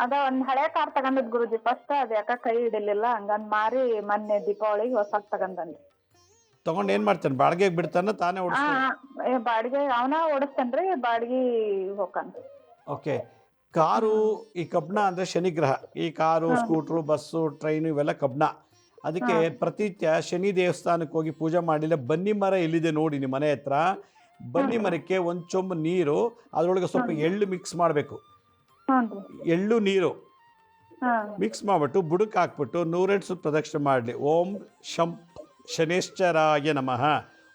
ಅದ ಒಂದ್ ಹಳೆ ಕಾರ್ ತಗೊಂಡದ್ ಗುರುಜಿ. ಫಸ್ಟ್ ಅದ ಯಾಕ ಕೈ ಹಿಡಿಲಿಲ್ಲ, ಹಂಗಂದ್ ಮಾರಿ ಮೊನ್ನೆ ದೀಪಾವಳಿಗೆ ಹೊಸ ತಗೊಂಡನ್ರಿ. ತಗೊಂಡು ಏನ್ ಮಾಡ್ತಾನೆ? ಬಾಡಿಗೆಗೆ ಬಿಡ್ತಾನ, ತಾನೇ ಓಡಿಸ್ತಾನೆ? ಬಾಡಿಗೆ ಅವನ ಓಡಿಸ್ತಾನ್ರಿ, ಬಾಡಿಗೆ ಹೋಗ್ತಾನ. ಓಕೆ. ಕಾರು ಈ ಕಬ್ಣ ಅಂದ್ರೆ ಶನಿಗ್ರಹ. ಈ ಕಾರು, ಸ್ಕೂಟ್ರು, ಬಸ್ಸು, ಟ್ರೈನು ಇವೆಲ್ಲ ಕಬ್ಣ. ಅದಕ್ಕೆ ಪ್ರತಿತ್ಯ ಶನಿ ದೇವಸ್ಥಾನಕ್ಕೆ ಹೋಗಿ ಪೂಜೆ ಮಾಡಿಲ್ಲ. ಬನ್ನಿ ಮರ ಎಲ್ಲಿದೆ ನೋಡಿ ನಿಮ್ಮ ಮನೆ ಹತ್ರ, ಬನ್ನಿ ಮರಕ್ಕೆ ಒಂದು ಚೊಂಬು ನೀರು, ಅದರೊಳಗೆ ಸ್ವಲ್ಪ ಎಳ್ಳು ಮಿಕ್ಸ್ ಮಾಡಬೇಕು. ಎಳ್ಳು ನೀರು ಹಾ ಮಿಕ್ಸ್ ಮಾಡಿಬಿಟ್ಟು ಬುಡಕ್ಕೆ ಹಾಕ್ಬಿಟ್ಟು 108 ಸುತ್ತು ಪ್ರದಕ್ಷಿಣೆ ಮಾಡಲಿ. ಓಂ ಶಂ ಶನೇಶ್ಚರಾಯ ನಮಃ,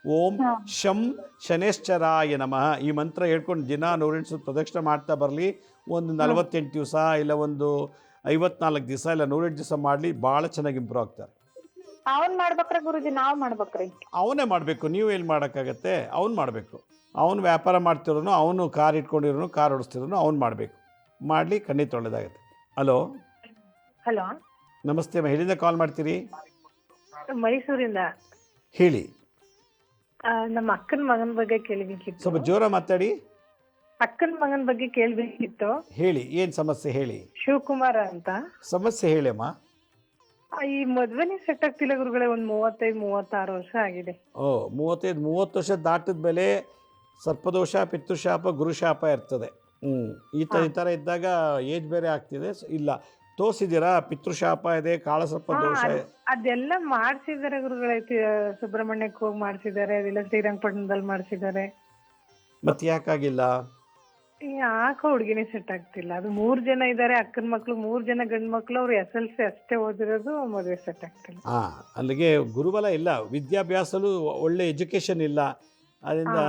ಓಂ ಶಂ ಶನೇಶ್ಚರಾಯ ನಮಃ ಈ ಮಂತ್ರ ಹೇಳ್ಕೊಂಡು ದಿನ 108 ಸುತ್ತು ಪ್ರದಕ್ಷಿಣೆ ಮಾಡ್ತಾ ಬರಲಿ. ಒಂದು 48 ದಿವಸ ಇಲ್ಲ ಒಂದು 54 ದಿವಸ ಇಲ್ಲ 108 ದಿವಸ ಮಾಡಲಿ, ಭಾಳ ಚೆನ್ನಾಗಿ ಇಂಪ್ರೂವ್ ಆಗ್ತಾರೆ. ಅವನ್ ಮಾಡ್ಬೇಕ್ರಿ ಗುರುಜಿ? ನಾವ್ ಮಾಡ್ಬೇಕ್ರಿ? ಅವನೇ ಮಾಡಬೇಕು, ನೀವು ಏನು ಮಾಡೋಕ್ಕಾಗತ್ತೆ? ಅವ್ನು ಮಾಡಬೇಕು. ಅವನು ವ್ಯಾಪಾರ ಮಾಡ್ತಿರೋನು, ಅವನು ಕಾರ್ ಇಟ್ಕೊಂಡಿರೋನು, ಕಾರ್ ಓಡಿಸ್ತಿರೋನು ಅವ್ನು ಮಾಡಬೇಕು. ಮಾಡಲಿ, ಖಂಡಿತ ಒಳ್ಳೆಯದಾಗತ್ತೆ. ಹಲೋ ಹಲೋ, ನಮಸ್ತೆ ಅಮ್ಮ, ಎಲ್ಲಿಂದ ಕಾಲ್ ಮಾಡ್ತೀರಿ? ಮೈಸೂರಿಂದ. ಹೇಳಿ. ನಮ್ಮ ಅಕ್ಕನ ಮಗನ ಬಗ್ಗೆ ಕೇಳಬೇಕಿತ್ತು. ಸ್ವಲ್ಪ ಜೋರ ಮಾತಾಡಿ. ಅಕ್ಕನ ಮಗನ ಬಗ್ಗೆ ಕೇಳಬೇಕಿತ್ತು. ಹೇಳಿ, ಏನು ಸಮಸ್ಯೆ ಹೇಳಿ. ಶಿವಕುಮಾರ ಅಂತ. ಸಮಸ್ಯೆ ಹೇಳಿ ಅಮ್ಮ. ಈ ಮದ್ವೆನೇ ಸೆಟ್ ಆಗ್ತಿಲ್ಲ ಗುರುಗಳೇ. ಒಂದು 35-36 ವರ್ಷ ಆಗಿದೆ. 30 ವರ್ಷ ದಾಟಿದ ಮೇಲೆ ಸರ್ಪದೋಷ, ಪಿತೃಶಾಪ, ಗುರುಶಾಪ ಇರ್ತದೆ. ಈ ಥರ ಇದ್ದಾಗ ಏಜ್ ಬೇರೆ ಆಗ್ತಿದೆ. ಇಲ್ಲ ತೋರಿಸಿದ್ದೀರಾ? ಪಿತೃಶಾಪ ಇದೆ, ಕಾಳಸರ್ಪ ದೋಷ. ಅದೆಲ್ಲ ಮಾಡ್ಸಿದ್ದಾರೆ ಗುರುಗಳೇ. ಸುಬ್ರಹ್ಮಣ್ಯಕ್ಕೆ ಹೋಗಿ ಮಾಡ್ಸಿದ್ದಾರೆ, ಅದೆಲ್ಲ ಶ್ರೀರಂಗಪಟ್ಟಣದಲ್ಲಿ ಮಾಡ್ಸಿದ್ದಾರೆ. ಮತ್ತೆ ಯಾಕಾಗಿಲ್ಲ? ಯಾಕೋ ಹುಡುಗಿನೇ ಸೆಟ್ ಆಗ್ತಿಲ್ಲ. ಅದು 3 ಜನ ಇದ್ದಾರೆ ಅಕ್ಕನ ಮಕ್ಳು, 3 ಜನ ಗಂಡು ಮಕ್ಳು. ಅವ್ರು SLC ಅಷ್ಟೇ ಓದಿರೋದು, ಮದುವೆ ಸೆಟ್ ಆಗ್ತಿಲ್ಲ. ಅಲ್ಲಿಗೆ ಗುರುಬಲ ಇಲ್ಲ, ವಿದ್ಯಾಭ್ಯಾಸಲು ಒಳ್ಳೆ ಎಜುಕೇಷನ್ ಇಲ್ಲ. ಅದರಿಂದ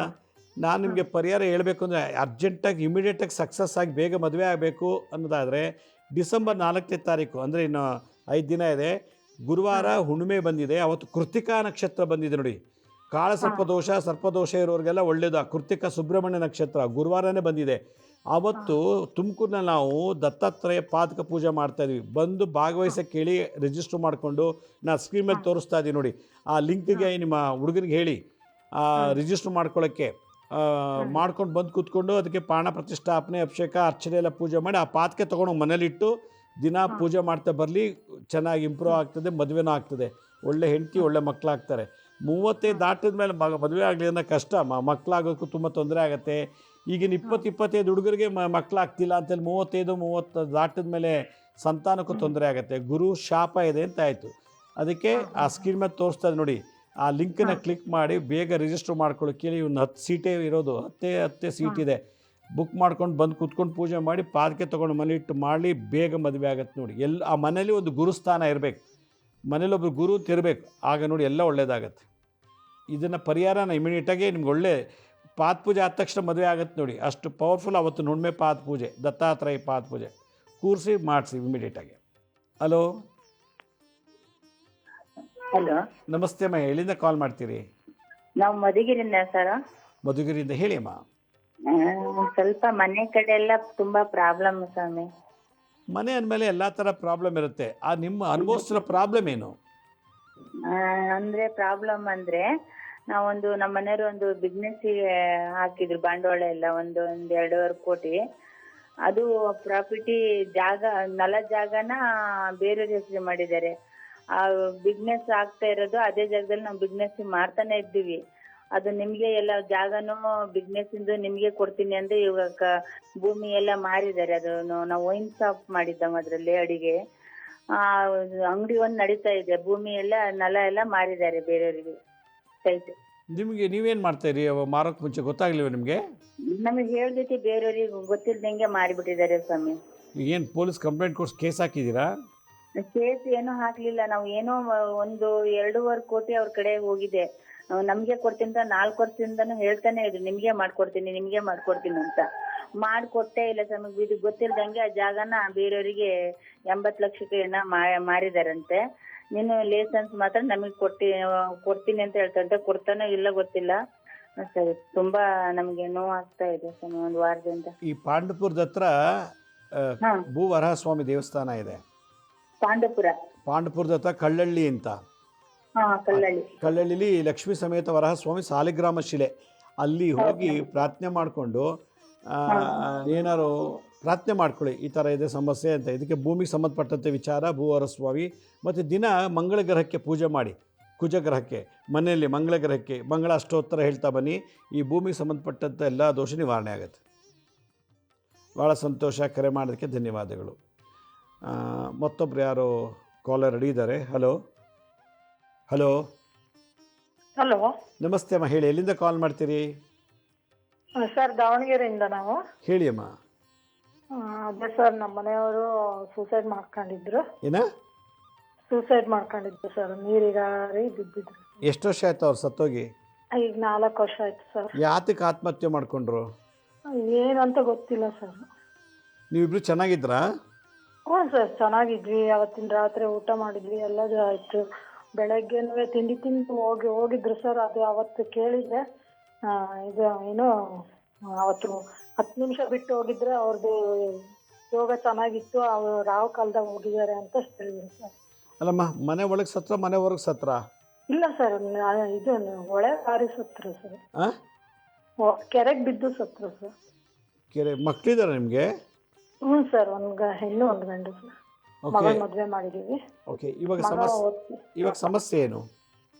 ನಾನು ನಿಮಗೆ ಪರಿಹಾರ ಹೇಳಬೇಕು ಅಂದರೆ ಅರ್ಜೆಂಟಾಗಿ ಇಮಿಡಿಯೇಟಾಗಿ ಸಕ್ಸಸ್ ಆಗಿ ಬೇಗ ಮದುವೆ ಆಗಬೇಕು ಅನ್ನೋದಾದರೆ ಡಿಸೆಂಬರ್ 4ನೇ ತಾರೀಕು, ಅಂದರೆ ಇನ್ನು 5 ದಿನ ಇದೆ. ಗುರುವಾರ ಹುಣ್ಣಿಮೆ ಬಂದಿದೆ. ಅವತ್ತು ಕೃತಿಕಾ ನಕ್ಷತ್ರ ಬಂದಿದೆ ನೋಡಿ. ಕಾಳ ಸರ್ಪದೋಷ ಇರೋರಿಗೆಲ್ಲ ಒಳ್ಳೆಯದು. ಕೃತಿಕ ಸುಬ್ರಹ್ಮಣ್ಯ ನಕ್ಷತ್ರ ಗುರುವಾರನೇ ಬಂದಿದೆ. ಆವತ್ತು ತುಮಕೂರಿನಲ್ಲಿ ನಾವು ದತ್ತಾತ್ರೇಯ ಪಾದಕ ಪೂಜೆ ಮಾಡ್ತಾಯಿದ್ವಿ. ಬಂದು ಭಾಗವಹಿಸೋಕ್ಕೆ ಹೇಳಿ ರಿಜಿಸ್ಟ್ರ್ ಮಾಡಿಕೊಂಡು ನಾನು ಸ್ಕ್ರೀನ್ ಮೇಲೆ ತೋರಿಸ್ತಾ ಇದ್ದೀನಿ ನೋಡಿ. ಆ ಲಿಂಕ್ಗೆ ನಿಮ್ಮ ಹುಡುಗನಿಗೆ ಹೇಳಿ ರಿಜಿಸ್ಟ್ರ್ ಮಾಡ್ಕೊಳ್ಳೋಕ್ಕೆ ಮಾಡ್ಕೊಂಡು ಬಂದು ಕೂತ್ಕೊಂಡು ಅದಕ್ಕೆ ಪಾಣ ಪ್ರತಿಷ್ಠಾಪನೆ, ಅಭಿಷೇಕ, ಅರ್ಚನೆ ಎಲ್ಲ ಪೂಜೆ ಮಾಡಿ ಆ ಪಾದಕೆ ತೊಗೊಂಡು ಮನೇಲಿಟ್ಟು ದಿನ ಪೂಜೆ ಮಾಡ್ತಾ ಬರಲಿ. ಚೆನ್ನಾಗಿ ಇಂಪ್ರೂವ್ ಆಗ್ತದೆ, ಮದುವೆನೂ ಆಗ್ತದೆ. ಒಳ್ಳೆ ಹೆಂಡತಿ, ಒಳ್ಳೆ ಮಕ್ಕಳಾಗ್ತಾರೆ. 35 ದಾಟಿದ ಮೇಲೆ ಮದುವೆ ಆಗಲಿ ಅನ್ನೋ ಕಷ್ಟ. ಮಕ್ಕಳಾಗೋಕ್ಕೂ ತುಂಬ ತೊಂದರೆ ಆಗುತ್ತೆ. ಈಗಿನ 20-25 ಹುಡುಗರಿಗೆ ಮಕ್ಕಳಾಗ್ತಿಲ್ಲ ಅಂತೇಳಿ 35-30 ದಾಟಿದ ಮೇಲೆ ಸಂತಾನಕ್ಕೂ ತೊಂದರೆ ಆಗುತ್ತೆ. ಗುರು ಶಾಪ ಇದೆ ಅಂತ ಆಯಿತು. ಅದಕ್ಕೆ ಆ ಸ್ಕ್ರೀನ್ ಮೇಲೆ ತೋರಿಸ್ತಾ ಇದೆ ನೋಡಿ, ಆ ಲಿಂಕನ್ನು ಕ್ಲಿಕ್ ಮಾಡಿ ಬೇಗ ರಿಜಿಸ್ಟರ್ ಮಾಡ್ಕೊಳ್ಳಿ. ಕೇಳಿ, ಇನ್ನು 10 ಸೀಟೇ ಇರೋದು, 10 ಸೀಟ್ ಇದೆ. ಬುಕ್ ಮಾಡ್ಕೊಂಡು ಬಂದು ಕೂತ್ಕೊಂಡು ಪೂಜೆ ಮಾಡಿ ಪಾದಕೆ ತೊಗೊಂಡು ಮನೆ ಇಟ್ಟು ಮಾಡಲಿ, ಬೇಗ ಮದುವೆ ಆಗುತ್ತೆ ನೋಡಿ. ಆ ಮನೇಲಿ ಒಂದು ಗುರುಸ್ಥಾನ ಇರಬೇಕು, ಮನೇಲಿ ಒಬ್ಬರು ಗುರು ತಿರಬೇಕು. ಆಗ ನೋಡಿ ಎಲ್ಲ ಒಳ್ಳೇದಾಗತ್ತೆ. ಇದನ್ನು ಪರಿಹಾರನ ಇಮಿಡಿಯೇಟಾಗಿ ನಿಮ್ಗೆ ಒಳ್ಳೆ ಪಾದ ಪೂಜೆ ಆದ ತಕ್ಷಣ ಮದುವೆ ಆಗುತ್ತೆ ನೋಡಿ. ಅಷ್ಟು ಪವರ್ಫುಲ್. ಅವತ್ತು ಹುಣ್ಣಿಮೆ ಪಾದ ಪೂಜೆ, ದತ್ತಾತ್ರೇಯ ಪಾದ ಪೂಜೆ ಕೂರಿಸಿ ಮಾಡಿಸಿ ಇಮಿಡಿಯೇಟಾಗಿ. ಹಲೋ ಹಲೋ, ನಮಸ್ತೆ ಅಮ್ಮ, ಎಲ್ಲಿಂದ ಕಾಲ್ ಮಾಡ್ತೀರಿ? ನಾವು ಮಧುಗಿರಿಯಿಂದ ಸರ್. ಮಧುಗಿರಿಯಿಂದ. ಹೇಳಿ ಅಮ್ಮ. ಸ್ವಲ್ಪ ಮನೆ ಕಡೆ ಎಲ್ಲ ತುಂಬಾ ಪ್ರಾಬ್ಲಮ್ ಸ್ವಾಮಿ. ಮನೆ ಅಂದಮೇಲೆ ಎಲ್ಲ ಥರ ಪ್ರಾಬ್ಲಮ್ ಇರುತ್ತೆ. ನಿಮ್ಮ ಅನುಭವಿಸಿರೋ ಪ್ರಾಬ್ಲಮ್ ಏನು? ಅಂದ್ರೆ ಪ್ರಾಬ್ಲಮ್ ಅಂದ್ರೆ ನಾವೊಂದು ನಮ್ಮ ಮನೆಯವರು ಒಂದು ಬಿಸ್ನೆಸ್ ಹಾಕಿದ್ರು ಬಂಡವಾಳ ಎಲ್ಲ ಒಂದು 2.5 ಕೋಟಿ. ಅದು ಪ್ರಾಪರ್ಟಿ ನೆಲ ಜಾಗನ ಬೇರೆ ಹೆಸರು ಮಾಡಿದ್ದಾರೆ. ಆ ಬಿಸ್ನೆಸ್ ಆಗ್ತಾ ಇರೋದು ಅದೇ ಜಾಗದಲ್ಲಿ ನಾವು ಬಿಸ್ನೆಸ್ ಮಾಡ್ತಾನೆ ಇದ್ದೀವಿ. ಅದು ನಿಮ್ಗೆ ಎಲ್ಲ ಜಾಗನೂ ಬಿಸ್ನೆಸ್ ಇಂದು ನಿಮ್ಗೆ ಕೊಡ್ತೀನಿ ಅಂದ್ರೆ ಇವಾಗ ಭೂಮಿ ಎಲ್ಲ ಮಾರಿದ್ದಾರೆ. ಅದು ನಾವು ವೈನ್ ಶಾಪ್ ಮಾಡಿದ್ದಾವ, ಅದ್ರಲ್ಲಿ ಅಡಿಗೆ ಅಂಗಡಿ ಒಂದು ನಡೀತಾ ಇದೆ. ಭೂಮಿ ಎಲ್ಲ ನೆಲ ಎಲ್ಲ ಮಾರಿದ್ದಾರೆ ಬೇರೆಯವರಿಗೆ ಸೈಟ್. ನಿಮಗೆ ನೀವೇನು ಮಾಡ್ತಾಯಿರಿ? ಮಾರೋಕ್ಕೆ ಮುಂಚೆ ಗೊತ್ತಾಗ್ಲಿವ ನಿಮಗೆ? ನಮಗೆ ಹೇಳ್ದೈತಿ, ಬೇರೆಯವ್ರಿಗೆ ಗೊತ್ತಿಲ್ದಂಗೆ ಮಾರಿಬಿಟ್ಟಿದ್ದಾರೆ ಸ್ವಾಮಿ. ಏನು ಪೊಲೀಸ್ ಕಂಪ್ಲೇಂಟ್ ಕೊಡ್ಸಿ ಕೇಸ್ ಹಾಕಿದ್ದೀರಾ? ಕೇಸ್ ಏನೂ ಹಾಕ್ಲಿಲ್ಲ. ನಾವು ಏನೋ ಒಂದು 2.5 ಕೋಟಿ ಅವ್ರ ಕಡೆ ಹೋಗಿದೆ. ನಮ್ಗೆ ಕೊಡ್ತೀನಿ ಅಂತ 4 ವರ್ಷದಿಂದನೂ ಹೇಳ್ತಾನೆ ಇದ್ರು, ನಿಮ್ಗೆ ಮಾಡ್ಕೊಡ್ತೀನಿ ಅಂತ. ಮಾಡ್ಕೊಟ್ಟೇ ಇಲ್ಲ ಸ್ವಾಮಿ. ಇದು ಗೊತ್ತಿಲ್ದಂಗೆ ಆ ಜಾಗನ ಬೇರೆಯವರಿಗೆ 80 ಲಕ್ಷಕ್ಕೆ ಮಾರಿದಾರಂತೆ. ನೀನು ಲೈಸೆನ್ಸ್ ಮಾತ್ರ ನಮಗೆ ಕೊಡ್ತೀನಿ ಅಂತ ಹೇಳ್ತಂತೆ. ಕೊಡ್ತಾನೋ ಇಲ್ಲ ಗೊತ್ತಿಲ್ಲ ಸರಿ. ತುಂಬಾ ನಮ್ಗೆ ನೋವು ಆಗ್ತಾ ಇದೆ ಸ್ವಾಮಿ 1 ವಾರದಿಂದ. ಈ ಪಾಂಡವಪುರದ ಹತ್ರ ಭೂವರಹಸ್ವಾಮಿ ದೇವಸ್ಥಾನ ಇದೆ. ಪಾಂಡವಪುರದ ಹತ್ರ ಕಳ್ಳಳ್ಳಿ ಅಂತ. ಕಳ್ಳಳ್ಳಿಲಿ ಲಕ್ಷ್ಮೀ ಸಮೇತ ವರಹಸ್ವಾಮಿ ಸಾಲಿಗ್ರಾಮ ಶಿಲೆ. ಅಲ್ಲಿ ಹೋಗಿ ಪ್ರಾರ್ಥನೆ ಮಾಡಿಕೊಂಡು ಏನಾರು ಪ್ರಾರ್ಥನೆ ಮಾಡ್ಕೊಳ್ಳಿ, ಈ ಥರ ಇದೆ ಸಮಸ್ಯೆ ಅಂತ. ಇದಕ್ಕೆ ಭೂಮಿಗೆ ಸಂಬಂಧಪಟ್ಟಂತೆ ವಿಚಾರ, ಭೂವರಸ್ವಾಮಿ. ಮತ್ತು ದಿನ ಮಂಗಳ ಗ್ರಹಕ್ಕೆ ಪೂಜೆ ಮಾಡಿ, ಕುಜಗ್ರಹಕ್ಕೆ ಮನೆಯಲ್ಲಿ ಮಂಗಳ ಗ್ರಹಕ್ಕೆ ಮಂಗಳ ಅಷ್ಟೋತ್ತರ ಹೇಳ್ತಾ ಬನ್ನಿ. ಈ ಭೂಮಿಗೆ ಸಂಬಂಧಪಟ್ಟಂಥ ಎಲ್ಲ ದೋಷ ನಿವಾರಣೆ ಆಗುತ್ತೆ. ಭಾಳ ಸಂತೋಷ. ಕರೆ ಮಾಡೋದಕ್ಕೆ ಧನ್ಯವಾದಗಳು. ಮತ್ತೊಬ್ರು ಯಾರೋ ಕಾಲರ್ ರೆಡಿ ಇದ್ದಾರೆ. ಹಲೋ ಹಲೋ ಹಲೋ, ನಮಸ್ತೆ ಅಮ್ಮ, ಹೇಳಿ, ಎಲ್ಲಿಂದ ಕಾಲ್ ಮಾಡ್ತೀರಿ? ಸರ್ ದಾವಣಗೆರೆಯಿಂದ ನಾವು. ಹೇಳಿ ಅಮ್ಮ. ಅದೇ ಸರ್ ನಮ್ಮ ಮನೆಯವರು ಸೂಸೈಡ್ ಮಾಡ್ಕೊಂಡಿದ್ರು ಸರ್, ನೀರಿಗಾರಿ ಬಿದ್ದಿದ್ರು. ಎಷ್ಟು ವರ್ಷ ಆಯ್ತು ಅವ್ರು ಸತ್ತೋಗಿ? ಈಗ 4 ವರ್ಷ ಆಯ್ತು ಸರ್. ಯಾತಕ್ಕೆ ಆತ್ಮಹತ್ಯೆ ಮಾಡ್ಕೊಂಡ್ರು? ಏನಂತ ಗೊತ್ತಿಲ್ಲ ಸರ್. ನೀವಿಬ್ರು ಚೆನ್ನಾಗಿದ್ರಾ? ಹ್ಞೂ ಸರ್, ಚೆನ್ನಾಗಿದ್ವಿ. ಅವತ್ತಿನ ರಾತ್ರಿ ಊಟ ಮಾಡಿದ್ವಿ, ಎಲ್ಲದೂ ಆಯಿತು. ಬೆಳಗ್ಗೆನೂ ತಿಂಡಿ ತಿಂದು ಹೋಗಿದ್ರು ಸರ್. ಅದು ಅವತ್ತು ಕೇಳಿದೆ, ಇದು ಏನು ಅವತ್ತು 10 ನಿಮಿಷ ಬಿಟ್ಟು ಹೋಗಿದ್ರೆ ಅವ್ರದ್ದು ಯೋಗ ಚೆನ್ನಾಗಿತ್ತು, ಅವ್ರು ರಾವ್ ಕಾಲದಾಗ ಹೋಗಿದ್ದಾರೆ ಅಂತ ಹೇಳಿದ್ರು ಸರ್. ಅಲ್ಲಮ್ಮ, ಮನೆ ಒಳಗೆ ಸತ್ರ ಮನೆ ಹೊರಗೆ ಸತ್ರ? ಇಲ್ಲ ಸರ್, ಇದು ಒಳೆ ಹಾರಿ ಸತ್ರು ಸರ್. ಆ? ಕೆರೆಗೆ ಬಿದ್ದು ಸತ್ರು ಸರ್. ಕೆರೆ ಮಕ್ಕಳಿದ್ದಾರೆ ನಿಮಗೆ? ಹ್ಞೂ ಸರ್, ಒಂದು ಹೆಣ್ಣು ಒಂದು ಗಂಡು ಸರ್. ಮಗಳ ಮದುವೆ ಮಾಡಿದ್ದೀವಿ. ಓಕೆ, ಇವಾಗ ಸಮಸ್ಯೆ ಏನು?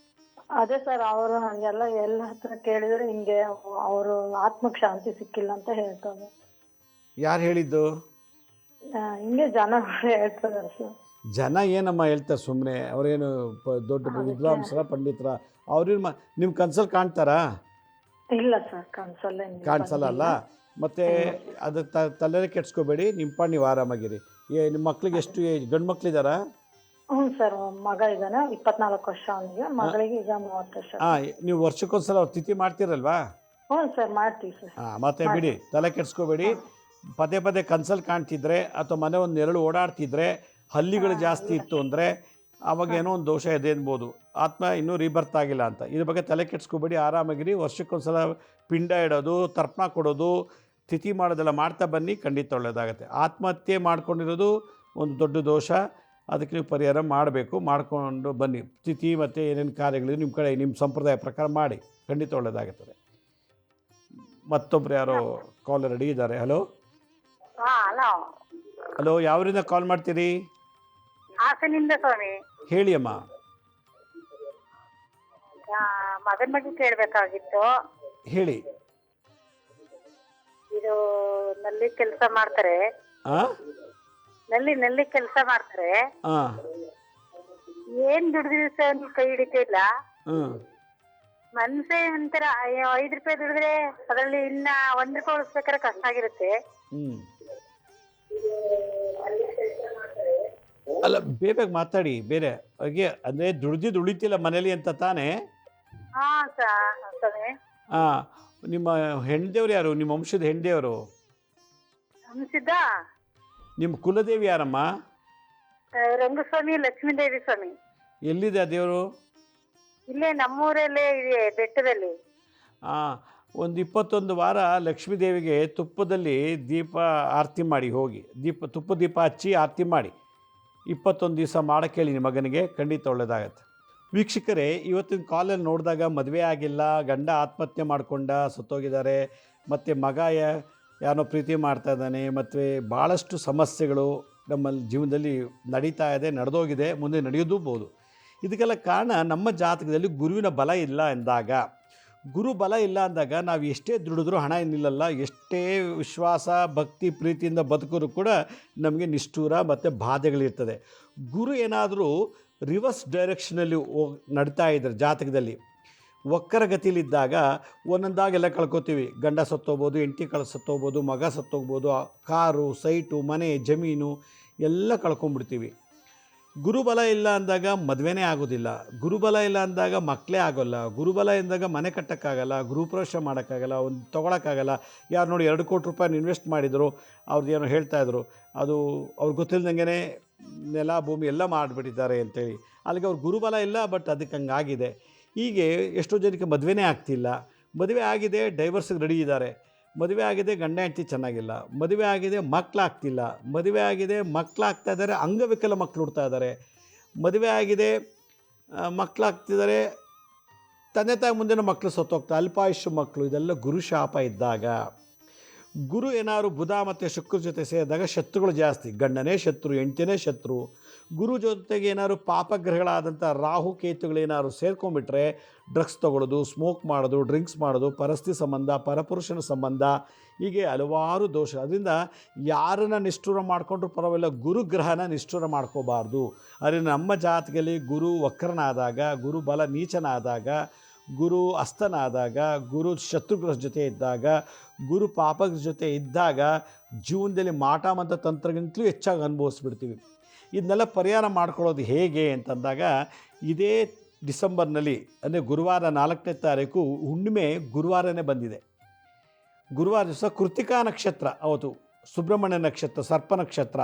ಅದೇ ಸರ್, ಅವರು ಎಲ್ಲ ಹತ್ರ ಕೇಳಿದ್ರೆ ಹಿಂಗೆ ಅವರು ಆತ್ಮಕ್ಕೆ ಶಾಂತಿ ಸಿಕ್ಕಿಲ್ಲ ಅಂತ ಹೇಳ್ತಾರೆ. ಯಾರು ಹೇಳಿದ್ದು? ಹಿಂಗೆ ಜನ ಹೇಳ್ತಾರೆ ಸರ್. ಜನ ಏನಮ್ಮ ಹೇಳ್ತಾರೆ ಸುಮ್ಮನೆ? ಅವ್ರೇನು ದೊಡ್ಡ ವಿದ್ವಾಂಸರ ಪಂಡಿತರ? ಅವ್ರೇನು ನಿಮ್ಮ ಕನ್ಸಲ್ಲಿ ಕಾಣ್ತಾರಾ? ಇಲ್ಲ ಸರ್, ಕಾಣಿಸಲ್ಲ. ಮತ್ತು ಅದು ತಲೆನೇ ಕೆಡ್ಸ್ಕೋಬೇಡಿ, ನಿಮ್ಮ ಪಾಡು ನೀವು ಆರಾಮಾಗಿರಿ. ನಿಮ್ಮ ಮಕ್ಳಿಗೆ ಎಷ್ಟು ಗಂಡು ಮಕ್ಳಿದಾರಾ? ಹ್ಞೂ ಸರ್, ಮಗ ಇದ್ದಾನೆ, 24 ವರ್ಷ ಅವನಿಗೆ. ಮಗಳಿಗೆ ಈಗ 30 ವರ್ಷ. ನೀವು ವರ್ಷಕ್ಕೊಂದ್ಸಲ ಅವ್ರು ತಿಥಿ ಮಾಡ್ತೀರಲ್ವಾ? ಹ್ಞೂ ಸರ್, ಮಾಡ್ತೀವಿ ಸರ್. ಮತ್ತೆ ಬಿಡಿ, ತಲೆ ಕೆಡ್ಸ್ಕೋಬೇಡಿ. ಪದೇ ಪದೇ ಕನ್ಸಲ್ಲಿ ಕಾಣ್ತಿದ್ರೆ ಅಥವಾ ಮನೆ ಒಂದು ನೆರಳು ಓಡಾಡ್ತಿದ್ರೆ, ಹಲ್ಲಿಗಳು ಜಾಸ್ತಿ ಇತ್ತು ಅಂದರೆ ಅವಾಗ ಏನೋ ಒಂದು ದೋಷ ಇದೆ ಅನ್ಬೋದು. ಆತ್ಮ ಇನ್ನೂ ರೀಬರ್ತ್ ಆಗಿಲ್ಲ ಅಂತ. ಇದ್ರ ಬಗ್ಗೆ ತಲೆ ಕೆಡ್ಸ್ಕೋಬೇಡಿ, ಆರಾಮಾಗಿರಿ. ವರ್ಷಕ್ಕೊಂದ್ಸಲ ಪಿಂಡ ಇಡೋದು, ತರ್ಪಣ ಕೊಡೋದು, ತಿಥಿ ಮಾಡೋದೆಲ್ಲ ಮಾಡ್ತಾ ಬನ್ನಿ, ಖಂಡಿತ ಒಳ್ಳೆಯದಾಗುತ್ತೆ. ಆತ್ಮಹತ್ಯೆ ಮಾಡ್ಕೊಂಡಿರೋದು ಒಂದು ದೊಡ್ಡ ದೋಷ. ಅದಕ್ಕೆ ನೀವು ಪರಿಹಾರ ಮಾಡಬೇಕು, ಮಾಡಿಕೊಂಡು ಬನ್ನಿ. ತಿಥಿ ಮತ್ತು ಏನೇನು ಕಾರ್ಯಗಳಿದೆ ನಿಮ್ಮ ಕಡೆ, ನಿಮ್ಮ ಸಂಪ್ರದಾಯ ಪ್ರಕಾರ ಮಾಡಿ, ಖಂಡಿತ ಒಳ್ಳೆಯದಾಗುತ್ತದೆ. ಮತ್ತೊಬ್ರು ಯಾರೋ ಕಾಲ್ ರೆಡಿ ಇದ್ದಾರೆ. ಹಲೋ ಹಲೋ, ಯಾವರಿಂದ ಕಾಲ್ ಮಾಡ್ತೀರಿ? ಹಾಸನಿಂದ ಸ್ವಾಮಿ. ಹೇಳಿ ಅಮ್ಮ. ಮಗನ ಬಗ್ಗೆ ಕೇಳಬೇಕಾಗಿತ್ತು. ಹೇಳಿ. ಇದು ನಲ್ಲಿ ಕೆಲಸ ಮಾಡ್ತಾರೆ, ನಲ್ಲಿ ಕೆಲಸ ಮಾಡ್ತಾರೆ. ಏನ್ ದುಡಿದ್ರಿ ಸರ್ ಕೈ ಹಿಡಿತಿಲ್ಲ. ಮನ್ಸೆ ಅಂತಾರ 5 ರೂಪಾಯಿ ದುಡಿದ್ರೆ ಅದ್ರಲ್ಲಿ ಇನ್ನ 1 ರೂಪಾಯಿ ಉಳಿಸ್ಬೇಕಾದ್ರೆ ಕಷ್ಟ ಆಗಿರುತ್ತೆ. ಅಲ್ಲ, ಬೇಗ ಮಾತಾಡಿ. ಬೇರೆ ಹಾಗೆ ಅಂದರೆ ದುಡ್ದಿದ್ದು ಉಳಿತಿಲ್ಲ ಮನೇಲಿ ಅಂತ ತಾನೇ? ನಿಮ್ಮ ಹೆಣ್ದೇವ್ರು ಯಾರು? ನಿಮ್ಮ ವಂಶದ ಹೆಣ್ದೇವರು? ನಿಮ್ಮ ಕುಲದೇವಿ ಯಾರಮ್ಮ? ರಂಗಸ್ವಾಮಿ ಲಕ್ಷ್ಮೀದೇವಿ ಸ್ವಾಮಿ. ಎಲ್ಲಿದೆ ಆ ದೇವರು? ಇಲ್ಲೇ ನಮ್ಮೂರಲ್ಲೇ ಇದೆ, ಬೆಟ್ಟದಲ್ಲಿ. ಒಂದು 21 ವಾರ ಲಕ್ಷ್ಮೀ ದೇವಿಗೆ ತುಪ್ಪದಲ್ಲಿ ದೀಪ ಆರತಿ ಮಾಡಿ ಹೋಗಿ, ತುಪ್ಪ ದೀಪ ಹಚ್ಚಿ ಆರತಿ ಮಾಡಿ 21 ದಿವಸ ಮಾಡೋಕ್ಕೆ ಹೇಳಿ ನಿಮ್ಮ ಮಗನಿಗೆ, ಖಂಡಿತ ಒಳ್ಳೆಯದಾಗತ್ತೆ. ವೀಕ್ಷಕರೇ, ಇವತ್ತಿನ ಕಾಲಲ್ಲಿ ನೋಡಿದಾಗ ಮದುವೆ ಆಗಿಲ್ಲ, ಗಂಡ ಆತ್ಮಹತ್ಯೆ ಮಾಡಿಕೊಂಡ ಸತ್ತೋಗಿದ್ದಾರೆ, ಮತ್ತು ಮಗ ಯಾರನ್ನೋ ಪ್ರೀತಿ ಮಾಡ್ತಾ ಇದ್ದಾನೆ, ಮತ್ತು ಭಾಳಷ್ಟು ಸಮಸ್ಯೆಗಳು ನಮ್ಮಲ್ಲಿ ಜೀವನದಲ್ಲಿ ನಡೀತಾ ಇದೆ, ನಡೆದೋಗಿದೆ, ಮುಂದೆ ನಡೆಯೋದೂಬಹುದು. ಇದಕ್ಕೆಲ್ಲ ಕಾರಣ ನಮ್ಮ ಜಾತಕದಲ್ಲಿ ಗುರುವಿನ ಬಲ ಇಲ್ಲ ಎಂದಾಗ. ಗುರು ಬಲ ಇಲ್ಲ ಅಂದಾಗ ನಾವು ಎಷ್ಟೇ ದುಡಿದ್ರೂ ಹಣ ಏನಿಲ್ಲಲ್ಲ, ಎಷ್ಟೇ ವಿಶ್ವಾಸ ಭಕ್ತಿ ಪ್ರೀತಿಯಿಂದ ಬದುಕೋರು ಕೂಡ ನಮಗೆ ನಿಷ್ಠೂರ ಮತ್ತು ಬಾಧೆಗಳಿರ್ತದೆ. ಗುರು ಏನಾದರೂ ರಿವರ್ಸ್ ಡೈರೆಕ್ಷನಲ್ಲಿ ನಡ್ತಾ ಇದ್ದಾರೆ ಜಾತಕದಲ್ಲಿ, ವಕ್ರಗತಿಲಿದ್ದಾಗ ಒಂದೊಂದಾಗೆಲ್ಲ ಕಳ್ಕೊತೀವಿ. ಗಂಡ ಸತ್ತೋಗ್ಬೋದು, ಹೆಂಡತಿ ಸತ್ತೋಗ್ಬೋದು, ಮಗ ಸತ್ತೋಗ್ಬೋದು, ಕಾರು, ಸೈಟು, ಮನೆ, ಜಮೀನು ಎಲ್ಲ ಕಳ್ಕೊಂಡ್ಬಿಡ್ತೀವಿ. ಗುರುಬಲ ಇಲ್ಲ ಅಂದಾಗ ಮದುವೆನೇ ಆಗೋದಿಲ್ಲ, ಗುರುಬಲ ಇಲ್ಲ ಅಂದಾಗ ಮಕ್ಕಳೇ ಆಗೋಲ್ಲ, ಗುರುಬಲ ಇದ್ದಾಗ ಮನೆ ಕಟ್ಟೋಕ್ಕಾಗಲ್ಲ, ಗೃಹಪ್ರವೇಶ ಮಾಡೋಕ್ಕಾಗಲ್ಲ, ಒಂದು ತೊಗೊಳಕ್ಕಾಗಲ್ಲ. ಯಾರು ನೋಡಿ 2 ಕೋಟಿ ರೂಪಾಯಿ ಇನ್ವೆಸ್ಟ್ ಮಾಡಿದರು, ಅವ್ರದ್ದು ಏನೋ ಹೇಳ್ತಾಯಿದ್ರು, ಅದು ಅವ್ರಿಗೆ ಗೊತ್ತಿಲ್ಲದಂಗೆ ನೆಲ ಭೂಮಿ ಎಲ್ಲ ಮಾಡಿಬಿಟ್ಟಿದ್ದಾರೆ ಅಂತೇಳಿ. ಅಲ್ಲಿಗೆ ಅವ್ರ ಗುರುಬಲ ಇಲ್ಲ, ಬಟ್ ಅದಕ್ಕೆ ಹಂಗಾಗಿದೆ. ಹೀಗೆ ಎಷ್ಟೋ ಜನಕ್ಕೆ ಮದುವೆನೇ ಆಗ್ತಿಲ್ಲ. ಮದುವೆ ಆಗಿದೆ, ಡೈವರ್ಸಿಗೆ ರೆಡಿ ಇದ್ದಾರೆ. ಮದುವೆ ಆಗಿದೆ, ಗಂಡ ಹೆಂಡತಿ ಚೆನ್ನಾಗಿಲ್ಲ. ಮದುವೆ ಆಗಿದೆ, ಮಕ್ಕಳಾಗ್ತಿಲ್ಲ. ಮದುವೆ ಆಗಿದೆ, ಮಕ್ಕಳಾಗ್ತಾ ಇದ್ದಾರೆ, ಅಂಗವಿಕಲ ಮಕ್ಕಳು ಹುಡ್ತಾ ಇದ್ದಾರೆ. ಮದುವೆ ಆಗಿದೆ, ಮಕ್ಕಳಾಗ್ತಿದ್ದಾರೆ, ತಂದೆ ತಾಯಿ ಮುಂದಿನ ಮಕ್ಕಳು ಸತ್ತೋಗ್ತಾರೆ, ಅಲ್ಪಾಯುಷ್ಯ ಮಕ್ಕಳು. ಇದೆಲ್ಲ ಗುರು ಶಾಪ ಇದ್ದಾಗ. ಗುರು ಏನಾದ್ರು ಬುಧ ಮತ್ತು ಶುಕ್ರ ಜೊತೆ ಸೇರಿದಾಗ ಶತ್ರುಗಳು ಜಾಸ್ತಿ. ಗಂಡನೇ ಶತ್ರು, ಹೆಂಡತಿನೇ ಶತ್ರು. ಗುರು ಜೊತೆಗೆ ಏನಾದ್ರು ಪಾಪಗ್ರಹಗಳಾದಂಥ ರಾಹು ಕೇತುಗಳೇನಾದ್ರು ಸೇರ್ಕೊಂಡ್ಬಿಟ್ರೆ ಡ್ರಗ್ಸ್ ತೊಗೊಳ್ಳೋದು, ಸ್ಮೋಕ್ ಮಾಡೋದು, ಡ್ರಿಂಕ್ಸ್ ಮಾಡೋದು, ಪರಸ್ತ್ರೀ ಸಂಬಂಧ, ಪರಪುರುಷನ ಸಂಬಂಧ, ಹೀಗೆ ಹಲವಾರು ದೋಷ. ಅದರಿಂದ ಯಾರನ್ನು ನಿಷ್ಠೂರ ಮಾಡಿಕೊಂಡ್ರೂ ಪರವಾಗಿಲ್ಲ, ಗುರುಗ್ರಹನ ನಿಷ್ಠೂರ ಮಾಡ್ಕೋಬಾರ್ದು. ಆದರೆ ನಮ್ಮ ಜಾತಕದಲ್ಲಿ ಗುರು ವಕ್ರನಾದಾಗ, ಗುರು ಬಲ ನೀಚನಾದಾಗ, ಗುರು ಅಸ್ತನಾದಾಗ, ಗುರು ಶತ್ರುಗಳ ಜೊತೆ ಇದ್ದಾಗ, ಗುರು ಪಾಪಗಳ ಜೊತೆ ಇದ್ದಾಗ ಜೀವನದಲ್ಲಿ ಮಾಟ ಮಂತ್ರ ತಂತ್ರಗಿಂತಲೂ ಹೆಚ್ಚಾಗಿ ಅನುಭವಿಸ್ಬಿಡ್ತೀವಿ. ಇದನ್ನೆಲ್ಲ ಪರಿಹಾರ ಮಾಡ್ಕೊಳ್ಳೋದು ಹೇಗೆ ಅಂತಂದಾಗ, ಇದೇ ಡಿಸೆಂಬರ್ನಲ್ಲಿ ಅಂದರೆ ಗುರುವಾರ 4ನೇ ತಾರೀಕು ಹುಣ್ಣಿಮೆ ಗುರುವಾರನೇ ಬಂದಿದೆ. ಗುರುವಾರ ದಿವಸ ಕೃತಿಕಾ ನಕ್ಷತ್ರ, ಅವತ್ತು ಸುಬ್ರಹ್ಮಣ್ಯ ನಕ್ಷತ್ರ, ಸರ್ಪ ನಕ್ಷತ್ರ.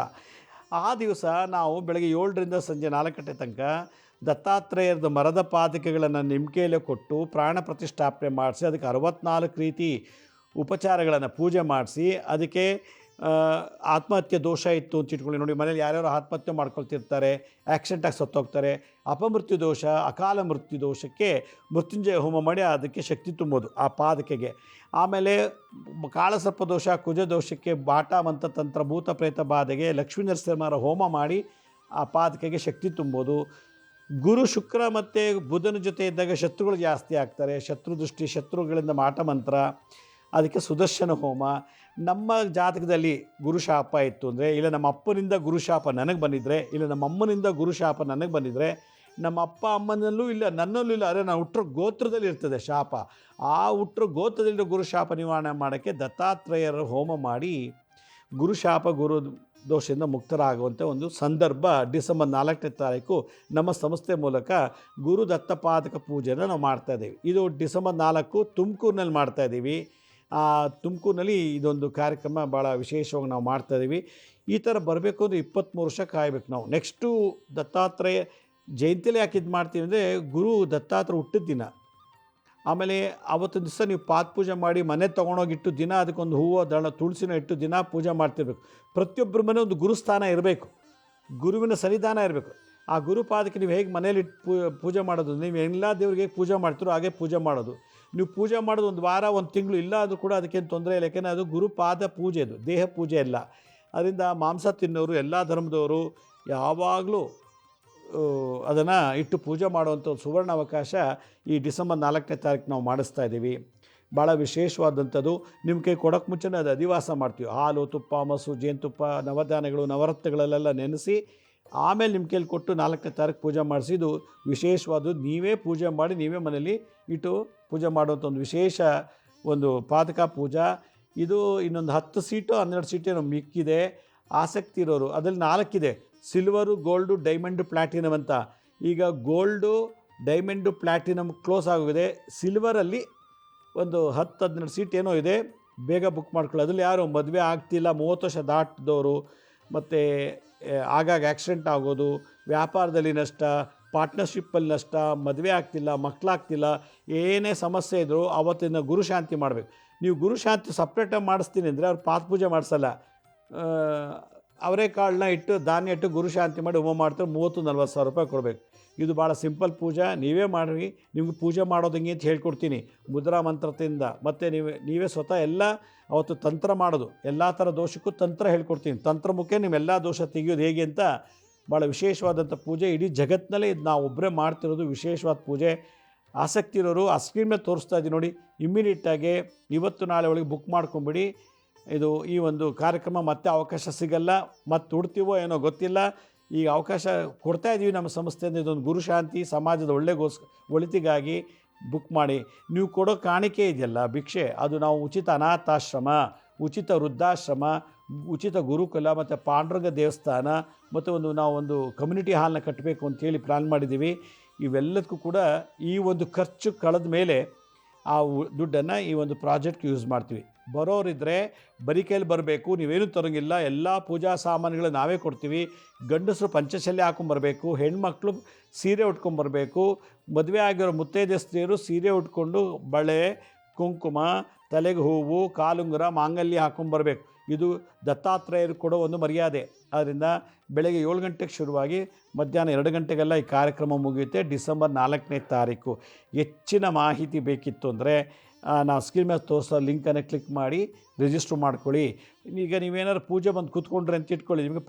ಆ ದಿವಸ ನಾವು ಬೆಳಗ್ಗೆ 7ರಿಂದ ಸಂಜೆ 4 ಗಂಟೆ ತನಕ ದತ್ತಾತ್ರೇಯರದ ಮರದ ಪಾದಕೆಗಳನ್ನು ನಿಮ್ಕೆಯಲ್ಲೇ ಕೊಟ್ಟು ಪ್ರಾಣ ಪ್ರತಿಷ್ಠಾಪನೆ ಮಾಡಿಸಿ ಅದಕ್ಕೆ 64 ರೀತಿ ಉಪಚಾರಗಳನ್ನು ಪೂಜೆ ಮಾಡಿಸಿ, ಅದಕ್ಕೆ ಆತ್ಮಹತ್ಯೆ ದೋಷ ಇತ್ತು ಅಂತ ಇಟ್ಕೊಳ್ಳಿ. ನೋಡಿ, ಮನೇಲಿ ಯಾರ್ಯಾರು ಆತ್ಮಹತ್ಯೆ ಮಾಡ್ಕೊಳ್ತಿರ್ತಾರೆ, ಆಕ್ಸಿಡೆಂಟಾಗಿ ಸತ್ತೋಗ್ತಾರೆ, ಅಪಮೃತ್ಯು ದೋಷ, ಅಕಾಲ ಮೃತ್ಯು ದೋಷಕ್ಕೆ ಮೃತ್ಯುಂಜಯ ಹೋಮ ಮಾಡಿ ಅದಕ್ಕೆ ಶಕ್ತಿ ತುಂಬೋದು ಆ ಪಾದಕೆಗೆ. ಆಮೇಲೆ ಕಾಳಸರ್ಪ ದೋಷ, ಕುಜ ದೋಷಕ್ಕೆ ಬಾಟ ಮಂತ್ರ ತಂತ್ರ ಭೂತ ಪ್ರೇತ ಬಾಧೆಗೆ ಲಕ್ಷ್ಮೀ ನರಸಿಂಹರ ಹೋಮ ಮಾಡಿ ಆ ಪಾದಕೆಗೆ ಶಕ್ತಿ ತುಂಬೋದು. ಗುರು ಶುಕ್ರ ಮತ್ತು ಬುಧನ ಜೊತೆ ಇದ್ದಾಗ ಶತ್ರುಗಳು ಜಾಸ್ತಿ ಆಗ್ತಾರೆ. ಶತ್ರು ದೃಷ್ಟಿ, ಶತ್ರುಗಳಿಂದ ಮಾಟ ಮಂತ್ರ, ಅದಕ್ಕೆ ಸುದರ್ಶನ ಹೋಮ. ನಮ್ಮ ಜಾತಕದಲ್ಲಿ ಗುರುಶಾಪ ಇತ್ತು ಅಂದರೆ, ಇಲ್ಲ ನಮ್ಮ ಅಪ್ಪನಿಂದ ಗುರುಶಾಪ ನನಗೆ ಬಂದಿದ್ದರೆ, ಇಲ್ಲ ನಮ್ಮ ಅಮ್ಮನಿಂದ ಗುರುಶಾಪ ನನಗೆ ಬಂದಿದ್ದರೆ, ನಮ್ಮ ಅಪ್ಪ ಅಮ್ಮನಲ್ಲೂ ಇಲ್ಲ, ನನ್ನಲ್ಲೂ ಇಲ್ಲ, ಅರೆ ನಾನು ಹುಟ್ಟರ ಗೋತ್ರದಲ್ಲಿ ಇರ್ತದೆ ಶಾಪ. ಆ ಹುಟ್ಟರ ಗೋತ್ರದಲ್ಲಿರೋ ಗುರುಶಾಪ ನಿವಾರಣೆ ಮಾಡೋಕ್ಕೆ ದತ್ತಾತ್ರೇಯರ ಹೋಮ ಮಾಡಿ ಗುರುಶಾಪ ಗುರು ದೋಷದಿಂದ ಮುಕ್ತರಾಗುವಂಥ ಒಂದು ಸಂದರ್ಭ ಡಿಸೆಂಬರ್ 4ನೇ ತಾರೀಕು ನಮ್ಮ ಸಂಸ್ಥೆ ಮೂಲಕ ಗುರು ದತ್ತಪಾದಕ ಪೂಜೆಯನ್ನು ನಾವು ಮಾಡ್ತಾಯಿದ್ದೀವಿ. ಇದು ಡಿಸೆಂಬರ್ 4 ತುಮಕೂರಿನಲ್ಲಿ ಮಾಡ್ತಾಯಿದ್ದೀವಿ. ತುಮಕೂರಿನಲ್ಲಿ ಇದೊಂದು ಕಾರ್ಯಕ್ರಮ ಭಾಳ ವಿಶೇಷವಾಗಿ ನಾವು ಮಾಡ್ತಾಯಿದ್ದೀವಿ. ಈ ಥರ ಬರಬೇಕು ಅಂದರೆ 23 ವರ್ಷ ಕಾಯಬೇಕು ನಾವು. ನೆಕ್ಸ್ಟು ದತ್ತಾತ್ರೇಯ ಜಯಂತಿಲಿ ಯಾಕೆ ಇದು ಮಾಡ್ತೀವಿ ಅಂದರೆ, ಗುರು ದತ್ತಾತ್ರೇಯ ಹುಟ್ಟಿದ ದಿನ. ಆಮೇಲೆ ಆವತ್ತಿನ ದಿವಸ ನೀವು ಪಾದ ಪೂಜೆ ಮಾಡಿ ಮನೆ ತೊಗೊಂಡೋಗಿಟ್ಟು ದಿನ ಅದಕ್ಕೊಂದು ಹೂವು ದಳ ತುಳಸಿನ ಇಟ್ಟು ದಿನ ಪೂಜೆ ಮಾಡ್ತಿರ್ಬೇಕು. ಪ್ರತಿಯೊಬ್ಬರ ಮನೆ ಒಂದು ಗುರುಸ್ಥಾನ ಇರಬೇಕು, ಗುರುವಿನ ಸನ್ನಿಧಾನ ಇರಬೇಕು. ಆ ಗುರುಪಾದಕ್ಕೆ ನೀವು ಹೇಗೆ ಮನೇಲಿ ಪೂಜೆ ಮಾಡೋದು, ನೀವು ಎಲ್ಲ ದೇವ್ರಿಗೆ ಹೇಗೆ ಪೂಜೆ ಮಾಡ್ತೀರೋ ಹಾಗೆ ಪೂಜೆ ಮಾಡೋದು. ನೀವು ಪೂಜೆ ಮಾಡೋದು 1 ವಾರ 1 ತಿಂಗಳು ಇಲ್ಲ ಆದರೂ ಕೂಡ ಅದಕ್ಕೇನು ತೊಂದರೆ ಇಲ್ಲ. ಯಾಕೆಂದರೆ ಅದು ಗುರುಪಾದ ಪೂಜೆ, ಅದು ದೇಹ ಪೂಜೆ ಇಲ್ಲ. ಅದರಿಂದ ಮಾಂಸ ತಿನ್ನೋರು, ಎಲ್ಲ ಧರ್ಮದವರು ಯಾವಾಗಲೂ ಅದನ್ನು ಇಟ್ಟು ಪೂಜೆ ಮಾಡುವಂಥ ಒಂದು ಸುವರ್ಣ ಅವಕಾಶ ಈ ಡಿಸೆಂಬರ್ 4ನೇ ತಾರೀಕು ನಾವು ಮಾಡಿಸ್ತಾ ಇದ್ದೀವಿ. ಭಾಳ ವಿಶೇಷವಾದಂಥದ್ದು. ನಿಮ್ಮ ಕೈ ಕೊಡೋಕ್ಕೆ ಮುಂಚೆನೇ ಅದು ಅಧಿವಾಸ ಮಾಡ್ತೀವಿ. ಹಾಲು, ತುಪ್ಪ, ಮೊಸರು, ಜೇನುತುಪ್ಪ, ನವಧಾನ್ಯಗಳು, ನವರತ್ನಗಳಲ್ಲೆಲ್ಲ ನೆನೆಸಿ ಆಮೇಲೆ ನಿಮ್ಮ ಕೈಲಿ ಕೊಟ್ಟು 4ನೇ ತಾರೀಕು ಪೂಜೆ ಮಾಡಿಸಿದ್ದು ವಿಶೇಷವಾದದ್ದು. ನೀವೇ ಪೂಜೆ ಮಾಡಿ ನೀವೇ ಮನೇಲಿ ಇಟ್ಟು ಪೂಜೆ ಮಾಡುವಂಥ ಒಂದು ವಿಶೇಷ ಒಂದು ಪಾದಕ ಪೂಜಾ. ಇದು ಇನ್ನೊಂದು 10 ಸೀಟು 12 ಸೀಟೇನೋ ಮಿಕ್ಕಿದೆ. ಆಸಕ್ತಿ ಇರೋರು ಅದರಲ್ಲಿ 4 ಇದೆ: ಸಿಲ್ವರು, ಗೋಲ್ಡು, ಡೈಮಂಡು, ಪ್ಲ್ಯಾಟಿನಮ್ ಅಂತ. ಈಗ ಗೋಲ್ಡು, ಡೈಮಂಡು, ಪ್ಲ್ಯಾಟಿನಮ್ ಕ್ಲೋಸ್ ಆಗೋಗಿದೆ. ಸಿಲ್ವರಲ್ಲಿ ಒಂದು 10-12 ಸೀಟ್ ಏನೋ ಇದೆ, ಬೇಗ ಬುಕ್ ಮಾಡ್ಕೊಳ್ಳಿ. ಅದ್ರಲ್ಲಿ ಯಾರು ಮದುವೆ ಆಗ್ತಿಲ್ಲ, 30 ವರ್ಷ ದಾಟಿದವರು, ಮತ್ತು ಆಗಾಗ ಆಕ್ಸಿಡೆಂಟ್ ಆಗೋದು, ವ್ಯಾಪಾರದಲ್ಲಿ ನಷ್ಟ, ಪಾರ್ಟ್ನರ್ಶಿಪ್ಪಲ್ಲಿ ನಷ್ಟ, ಮದುವೆ ಆಗ್ತಿಲ್ಲ, ಮಕ್ಕಳಾಗ್ತಿಲ್ಲ, ಏನೇ ಸಮಸ್ಯೆ ಇದ್ದರೂ ಆವತ್ತಿನ ಗುರುಶಾಂತಿ ಮಾಡಬೇಕು. ನೀವು ಗುರುಶಾಂತಿ ಸಪ್ರೇಟಾಗಿ ಮಾಡಿಸ್ತೀನಿ ಅಂದರೆ ಅವ್ರು ಪಾದ ಪೂಜೆ ಮಾಡಿಸಲ್ಲ. ಅವರೇ ಕಾಳನ್ನ ಇಟ್ಟು ಧಾನ್ಯ ಇಟ್ಟು ಗುರುಶಾಂತಿ ಮಾಡಿ ಹೋಮ ಮಾಡ್ತಾರೆ. 30-40 ಸಾವಿರ ರೂಪಾಯಿ ಕೊಡಬೇಕು. ಇದು ಭಾಳ ಸಿಂಪಲ್ ಪೂಜಾ, ನೀವೇ ಮಾಡಿರಿ. ನಿಮ್ಗೆ ಪೂಜೆ ಮಾಡೋದು ಹೆಂಗೆ ಅಂತ ಹೇಳ್ಕೊಡ್ತೀನಿ ಮುದ್ರಾ ಮಂತ್ರದಿಂದ. ಮತ್ತು ನೀವೇ ಸ್ವತಃ ಎಲ್ಲ ಅವತ್ತು ತಂತ್ರ ಮಾಡೋದು, ಎಲ್ಲ ಥರ ದೋಷಕ್ಕೂ ತಂತ್ರ ಹೇಳ್ಕೊಡ್ತೀನಿ. ತಂತ್ರ ಮುಖೇ ನೀವೆಲ್ಲ ದೋಷ ತೆಗೆಯೋದು ಹೇಗೆ ಅಂತ ಭಾಳ ವಿಶೇಷವಾದಂಥ ಪೂಜೆ. ಇಡೀ ಜಗತ್ತಿನಲ್ಲೇ ಇದು ನಾವು ಒಬ್ಬರೇ ಮಾಡ್ತಿರೋದು ವಿಶೇಷವಾದ ಪೂಜೆ. ಆಸಕ್ತಿ ಇರೋರು ಆ ಸ್ಕ್ರೀನ್ ಮೇಲೆ ತೋರಿಸ್ತಾ ಇದ್ದೀನಿ ನೋಡಿ, ಇಮ್ಮಿಡಿಯೇಟಾಗಿ ಇವತ್ತು ನಾಳೆ ಒಳಗೆ ಬುಕ್ ಮಾಡ್ಕೊಂಬಿಡಿ. ಇದು ಈ ಒಂದು ಕಾರ್ಯಕ್ರಮ ಮತ್ತೆ ಅವಕಾಶ ಸಿಗಲ್ಲ, ಮತ್ತು ಹುಡ್ತೀವೋ ಏನೋ ಗೊತ್ತಿಲ್ಲ. ಈಗ ಅವಕಾಶ ಕೊಡ್ತಾ ಇದ್ದೀವಿ ನಮ್ಮ ಸಂಸ್ಥೆಯಿಂದ. ಇದೊಂದು ಗುರುಶಾಂತಿ, ಸಮಾಜದ ಒಳಿತಿಗಾಗಿ ಬುಕ್ ಮಾಡಿ. ನೀವು ಕೊಡೋ ಕಾಣಿಕೆ ಇದೆಯಲ್ಲ, ಭಿಕ್ಷೆ, ಅದು ನಾವು ಉಚಿತ ಅನಾಥಾಶ್ರಮ, ಉಚಿತ ವೃದ್ಧಾಶ್ರಮ, ಉಚಿತ ಗುರುಕುಲ ಮತ್ತು ಪಾಂಡುರಂಗ ದೇವಸ್ಥಾನ ಮತ್ತು ನಾವು ಒಂದು ಕಮ್ಯುನಿಟಿ ಹಾಲ್ನ ಕಟ್ಟಬೇಕು ಅಂತೇಳಿ ಪ್ಲ್ಯಾನ್ ಮಾಡಿದ್ದೀವಿ. ಇವೆಲ್ಲದಕ್ಕೂ ಕೂಡ ಈ ಒಂದು ಖರ್ಚು ಕಳೆದ ಮೇಲೆ ಆ ದುಡ್ಡನ್ನು ಈ ಒಂದು ಪ್ರಾಜೆಕ್ಟ್ಗೆ ಯೂಸ್ ಮಾಡ್ತೀವಿ. ಬರೋರಿದ್ದರೆ ಬರೀ ಕೈಯಲ್ಲಿ ಬರಬೇಕು, ನೀವೇನು ತರೋಂಗಿಲ್ಲ. ಎಲ್ಲ ಪೂಜಾ ಸಾಮಾನುಗಳು ನಾವೇ ಕೊಡ್ತೀವಿ. ಗಂಡಸರು ಪಂಚಶಲ್ಯ ಹಾಕೊಂಬರ್ಬೇಕು, ಹೆಣ್ಮಕ್ಳು ಸೀರೆ ಉಟ್ಕೊಂಬರ್ಬೇಕು. ಮದುವೆ ಆಗಿರೋ ಮುತ್ತೈದೆ ಸ್ತ್ರೀಯರು ಸೀರೆ ಉಟ್ಕೊಂಡು ಬಳೆ, ಕುಂಕುಮ, ತಲೆಗೆ ಹೂವು, ಕಾಲುಂಗುರ, ಮಾಂಗಲ್ಯ ಹಾಕೊಂಬರ್ಬೇಕು. ಇದು ದತ್ತಾತ್ರೇಯರು ಕೊಡೋ ಒಂದು ಮರ್ಯಾದೆ. ಆದ್ದರಿಂದ ಬೆಳಗ್ಗೆ 7 ಗಂಟೆಗೆ ಶುರುವಾಗಿ ಮಧ್ಯಾಹ್ನ 2 ಗಂಟೆಗೆಲ್ಲ ಈ ಕಾರ್ಯಕ್ರಮ ಮುಗಿಯುತ್ತೆ. ಡಿಸೆಂಬರ್ 4ನೇ ತಾರೀಕು. ಹೆಚ್ಚಿನ ಮಾಹಿತಿ ಬೇಕಿತ್ತು ಅಂದರೆ ನಾವು ಸ್ಕ್ರೀನ್ ಮೇಲೆ ತೋರಿಸೋ ಲಿಂಕನ್ನು ಕ್ಲಿಕ್ ಮಾಡಿ ರಿಜಿಸ್ಟ್ರ್ ಮಾಡ್ಕೊಳ್ಳಿ. ಈಗ ನೀವೇನಾದ್ರು ಪೂಜೆ ಬಂದು ಕೂತ್ಕೊಂಡ್ರೆ ಅಂತ ಇಟ್ಕೊಳ್ಳಿ, ನಿಮಗೆ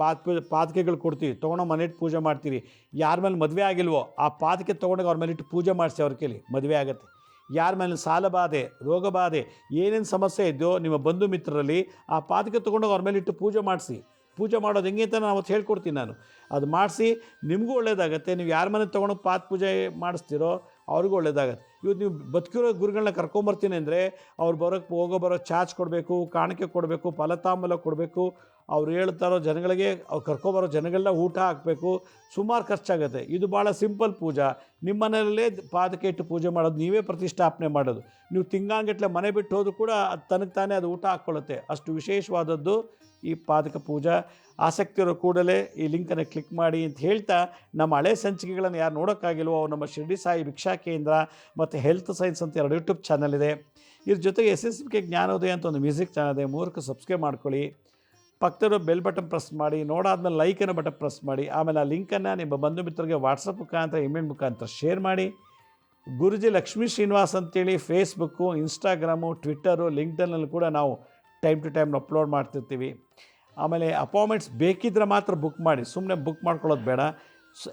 ಪಾದಕೆಗಳು ಕೊಡ್ತೀವಿ, ತೊಗೊಂಡು ಮನೆಯಿಟ್ಟು ಪೂಜೆ ಮಾಡ್ತೀರಿ. ಯಾರ ಮೇಲೆ ಮದುವೆ ಆಗಿಲ್ವೋ ಆ ಪಾದಕೆ ತೊಗೊಂಡಾಗ ಅವ್ರ ಮೇಲೆ ಇಟ್ಟು ಪೂಜೆ ಮಾಡಿಸಿ, ಅವ್ರ ಕೈಲಿ ಮದುವೆ ಆಗುತ್ತೆ. ಯಾರ ಮೇಲೆ ಸಾಲ ಬಾಧೆ, ರೋಗ ಬಾಧೆ, ಏನೇನು ಸಮಸ್ಯೆ ಇದೆಯೋ ನಿಮ್ಮ ಬಂಧು ಮಿತ್ರರಲ್ಲಿ ಆ ಪಾದಕೆ ತೊಗೊಂಡಾಗ ಅವ್ರ ಮೇಲೆ ಇಟ್ಟು ಪೂಜೆ ಮಾಡಿಸಿ. ಪೂಜೆ ಮಾಡೋದು ಹೆಂಗೆ ಅಂತ ನಾನು ಅವತ್ತು ಹೇಳ್ಕೊಡ್ತೀನಿ. ನಾನು ಅದು ಮಾಡಿಸಿ ನಿಮಗೂ ಒಳ್ಳೆಯದಾಗತ್ತೆ. ನೀವು ಯಾರ ಮನೆ ತೊಗೊಂಡು ಪಾದ ಪೂಜೆ ಮಾಡಿಸ್ತೀರೋ ಅವ್ರಿಗೂ ಒಳ್ಳೇದಾಗತ್ತೆ. ಇವತ್ತು ನೀವು ಬದುಕಿರೋ ಗುರುಗಳನ್ನ ಕರ್ಕೊಂಬರ್ತೀನಿ ಅಂದರೆ ಅವ್ರು ಹೋಗೋ ಚಾರ್ಜ್ ಕೊಡಬೇಕು, ಕಾಣಿಕೆ ಕೊಡಬೇಕು, ಫಲತಾಂಬೂಲ ಕೊಡಬೇಕು, ಅವ್ರು ಹೇಳ್ತಾರೋ ಜನಗಳಿಗೆ ಅವ್ರು ಕರ್ಕೊಬರೋ ಜನಗಳನ್ನ ಊಟ ಹಾಕಬೇಕು, ಸುಮಾರು ಖರ್ಚಾಗುತ್ತೆ. ಇದು ಭಾಳ ಸಿಂಪಲ್ ಪೂಜಾ. ನಿಮ್ಮ ಮನೆಯಲ್ಲೇ ಪಾದಕ್ಕೆ ಇಟ್ಟು ಪೂಜೆ ಮಾಡೋದು, ನೀವೇ ಪ್ರತಿಷ್ಠಾಪನೆ ಮಾಡೋದು. ನೀವು ತಿಂಗಾಂಗಟ್ಲೆ ಮನೆ ಬಿಟ್ಟು ಹೋದ್ರೂ ಕೂಡ ಅದು ತನಗೆ ತಾನೇ ಅದು ಊಟ ಹಾಕ್ಕೊಳ್ಳುತ್ತೆ. ಅಷ್ಟು ವಿಶೇಷವಾದದ್ದು ಈ ಪಾದಕ ಪೂಜಾ. ಆಸಕ್ತಿ ಇರೋ ಕೂಡಲೇ ಈ ಲಿಂಕನ್ನು ಕ್ಲಿಕ್ ಮಾಡಿ ಅಂತ ಹೇಳ್ತಾ, ನಮ್ಮ ಹಳೆ ಸಂಚಿಕೆಗಳನ್ನು ಯಾರು ನೋಡೋಕ್ಕಾಗಿಲ್ವೋ ಅವ್ರು ನಮ್ಮ ಶಿರ್ಡಿ ಸಾಯಿ ಭಿಕ್ಷಾ ಕೇಂದ್ರ ಮತ್ತು ಹೆಲ್ತ್ ಸೈನ್ಸ್ ಅಂತ 2 ಯೂಟ್ಯೂಬ್ ಚಾನಲ್ ಇದೆ. ಇದ್ರ ಜೊತೆಗೆ SSBK ಜ್ಞಾನೋದಯ ಅಂತ ಒಂದು ಮ್ಯೂಸಿಕ್ ಚಾನಲ್ ಇದೆ. 3ಕ್ಕೆ ಸಬ್ಸ್ಕ್ರೈಬ್ ಮಾಡ್ಕೊಳ್ಳಿ. ಪಕ್ಕದಲ್ಲಿರೋ ಬೆಲ್ ಬಟನ್ ಪ್ರೆಸ್ ಮಾಡಿ, ನೋಡಾದ್ಮೇಲೆ ಲೈಕನ್ನು ಬಟನ್ ಪ್ರೆಸ್ ಮಾಡಿ. ಆಮೇಲೆ ಆ ಲಿಂಕನ್ನು ನಿಮ್ಮ ಬಂಧು ಮಿತ್ರರಿಗೆ ವಾಟ್ಸಪ್ ಮುಖಾಂತರ, ಇಮೇಲ್ ಮುಖಾಂತರ ಶೇರ್ ಮಾಡಿ. ಗುರುಜಿ ಲಕ್ಷ್ಮೀ ಶ್ರೀನಿವಾಸ್ ಅಂತೇಳಿ ಫೇಸ್ಬುಕ್ಕು, ಇನ್ಸ್ಟಾಗ್ರಾಮು, ಟ್ವಿಟ್ಟರು, ಲಿಂಕ್ಡ್ಇನ್ನಲ್ಲಿ ಕೂಡ ನಾವು ಟೈಮ್ ಟು ಟೈಮ್ ಅಪ್ಲೋಡ್ ಮಾಡ್ತಿರ್ತೀವಿ. ಆಮೇಲೆ ಅಪಾಯಿಂಟ್ಮೆಂಟ್ಸ್ ಬೇಕಿದ್ದರೆ ಮಾತ್ರ ಬುಕ್ ಮಾಡಿ, ಸುಮ್ಮನೆ ಬುಕ್ ಮಾಡ್ಕೊಳ್ಳೋದು ಬೇಡ.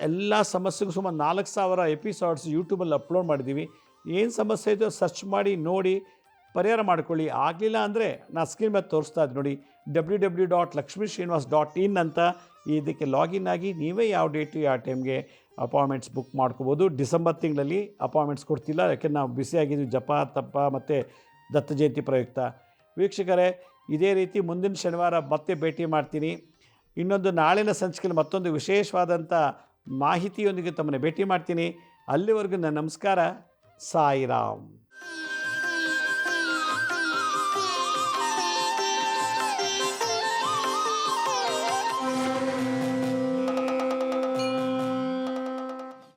ಎಲ್ಲ ಸಮಸ್ಯೆಗೂ ಸುಮಾರು 4000 ಎಪಿಸೋಡ್ಸ್ ಯೂಟ್ಯೂಬಲ್ಲಿ ಅಪ್ಲೋಡ್ ಮಾಡಿದ್ದೀವಿ. ಏನು ಸಮಸ್ಯೆ ಇದೆಯೋ ಸರ್ಚ್ ಮಾಡಿ ನೋಡಿ ಪರಿಹಾರ ಮಾಡ್ಕೊಳ್ಳಿ. ಆಗಲಿಲ್ಲ ಅಂದರೆ ನಾನು ಸ್ಕ್ರೀನ್ ಮೇಲೆ ತೋರಿಸ್ತಾ ಇದ್ದು ನೋಡಿ, www.lakshmisrinivas.in ಅಂತ ಇದಕ್ಕೆ ಲಾಗಿನ್ ಆಗಿ ನೀವೇ ಯಾವ ಡೇಟು ಯಾವ ಟೈಮ್ಗೆ ಅಪಾಯಿಂಟ್ಮೆಂಟ್ಸ್ ಬುಕ್ ಮಾಡ್ಕೋಬೋದು. ಡಿಸೆಂಬರ್ ತಿಂಗಳಲ್ಲಿ ಅಪಾಯಿಂಟ್ಮೆಂಟ್ಸ್ ಕೊಡ್ತಿಲ್ಲ, ಯಾಕೆಂದ್ರೆ ನಾವು ಬಿಸಿಯಾಗಿದ್ದೀವಿ ಜಪ ತಪ್ಪ ಮತ್ತು ದತ್ತ ಜಯಂತಿ ಪ್ರಯುಕ್ತ. ವೀಕ್ಷಕರೇ, ಇದೇ ರೀತಿ ಮುಂದಿನ ಶನಿವಾರ ಮತ್ತೆ ಭೇಟಿ ಮಾಡ್ತೀನಿ. ಇನ್ನೊಂದು ನಾಳಿನ ಸಂಚಿಕೆಯಲ್ಲಿ ಮತ್ತೊಂದು ವಿಶೇಷವಾದಂಥ ಮಾಹಿತಿಯೊಂದಿಗೆ ತಮ್ಮನ್ನು ಭೇಟಿ ಮಾಡ್ತೀನಿ. ಅಲ್ಲಿವರೆಗೂ ನನ್ನ ನಮಸ್ಕಾರ. ಸಾಯಿರಾಮ್.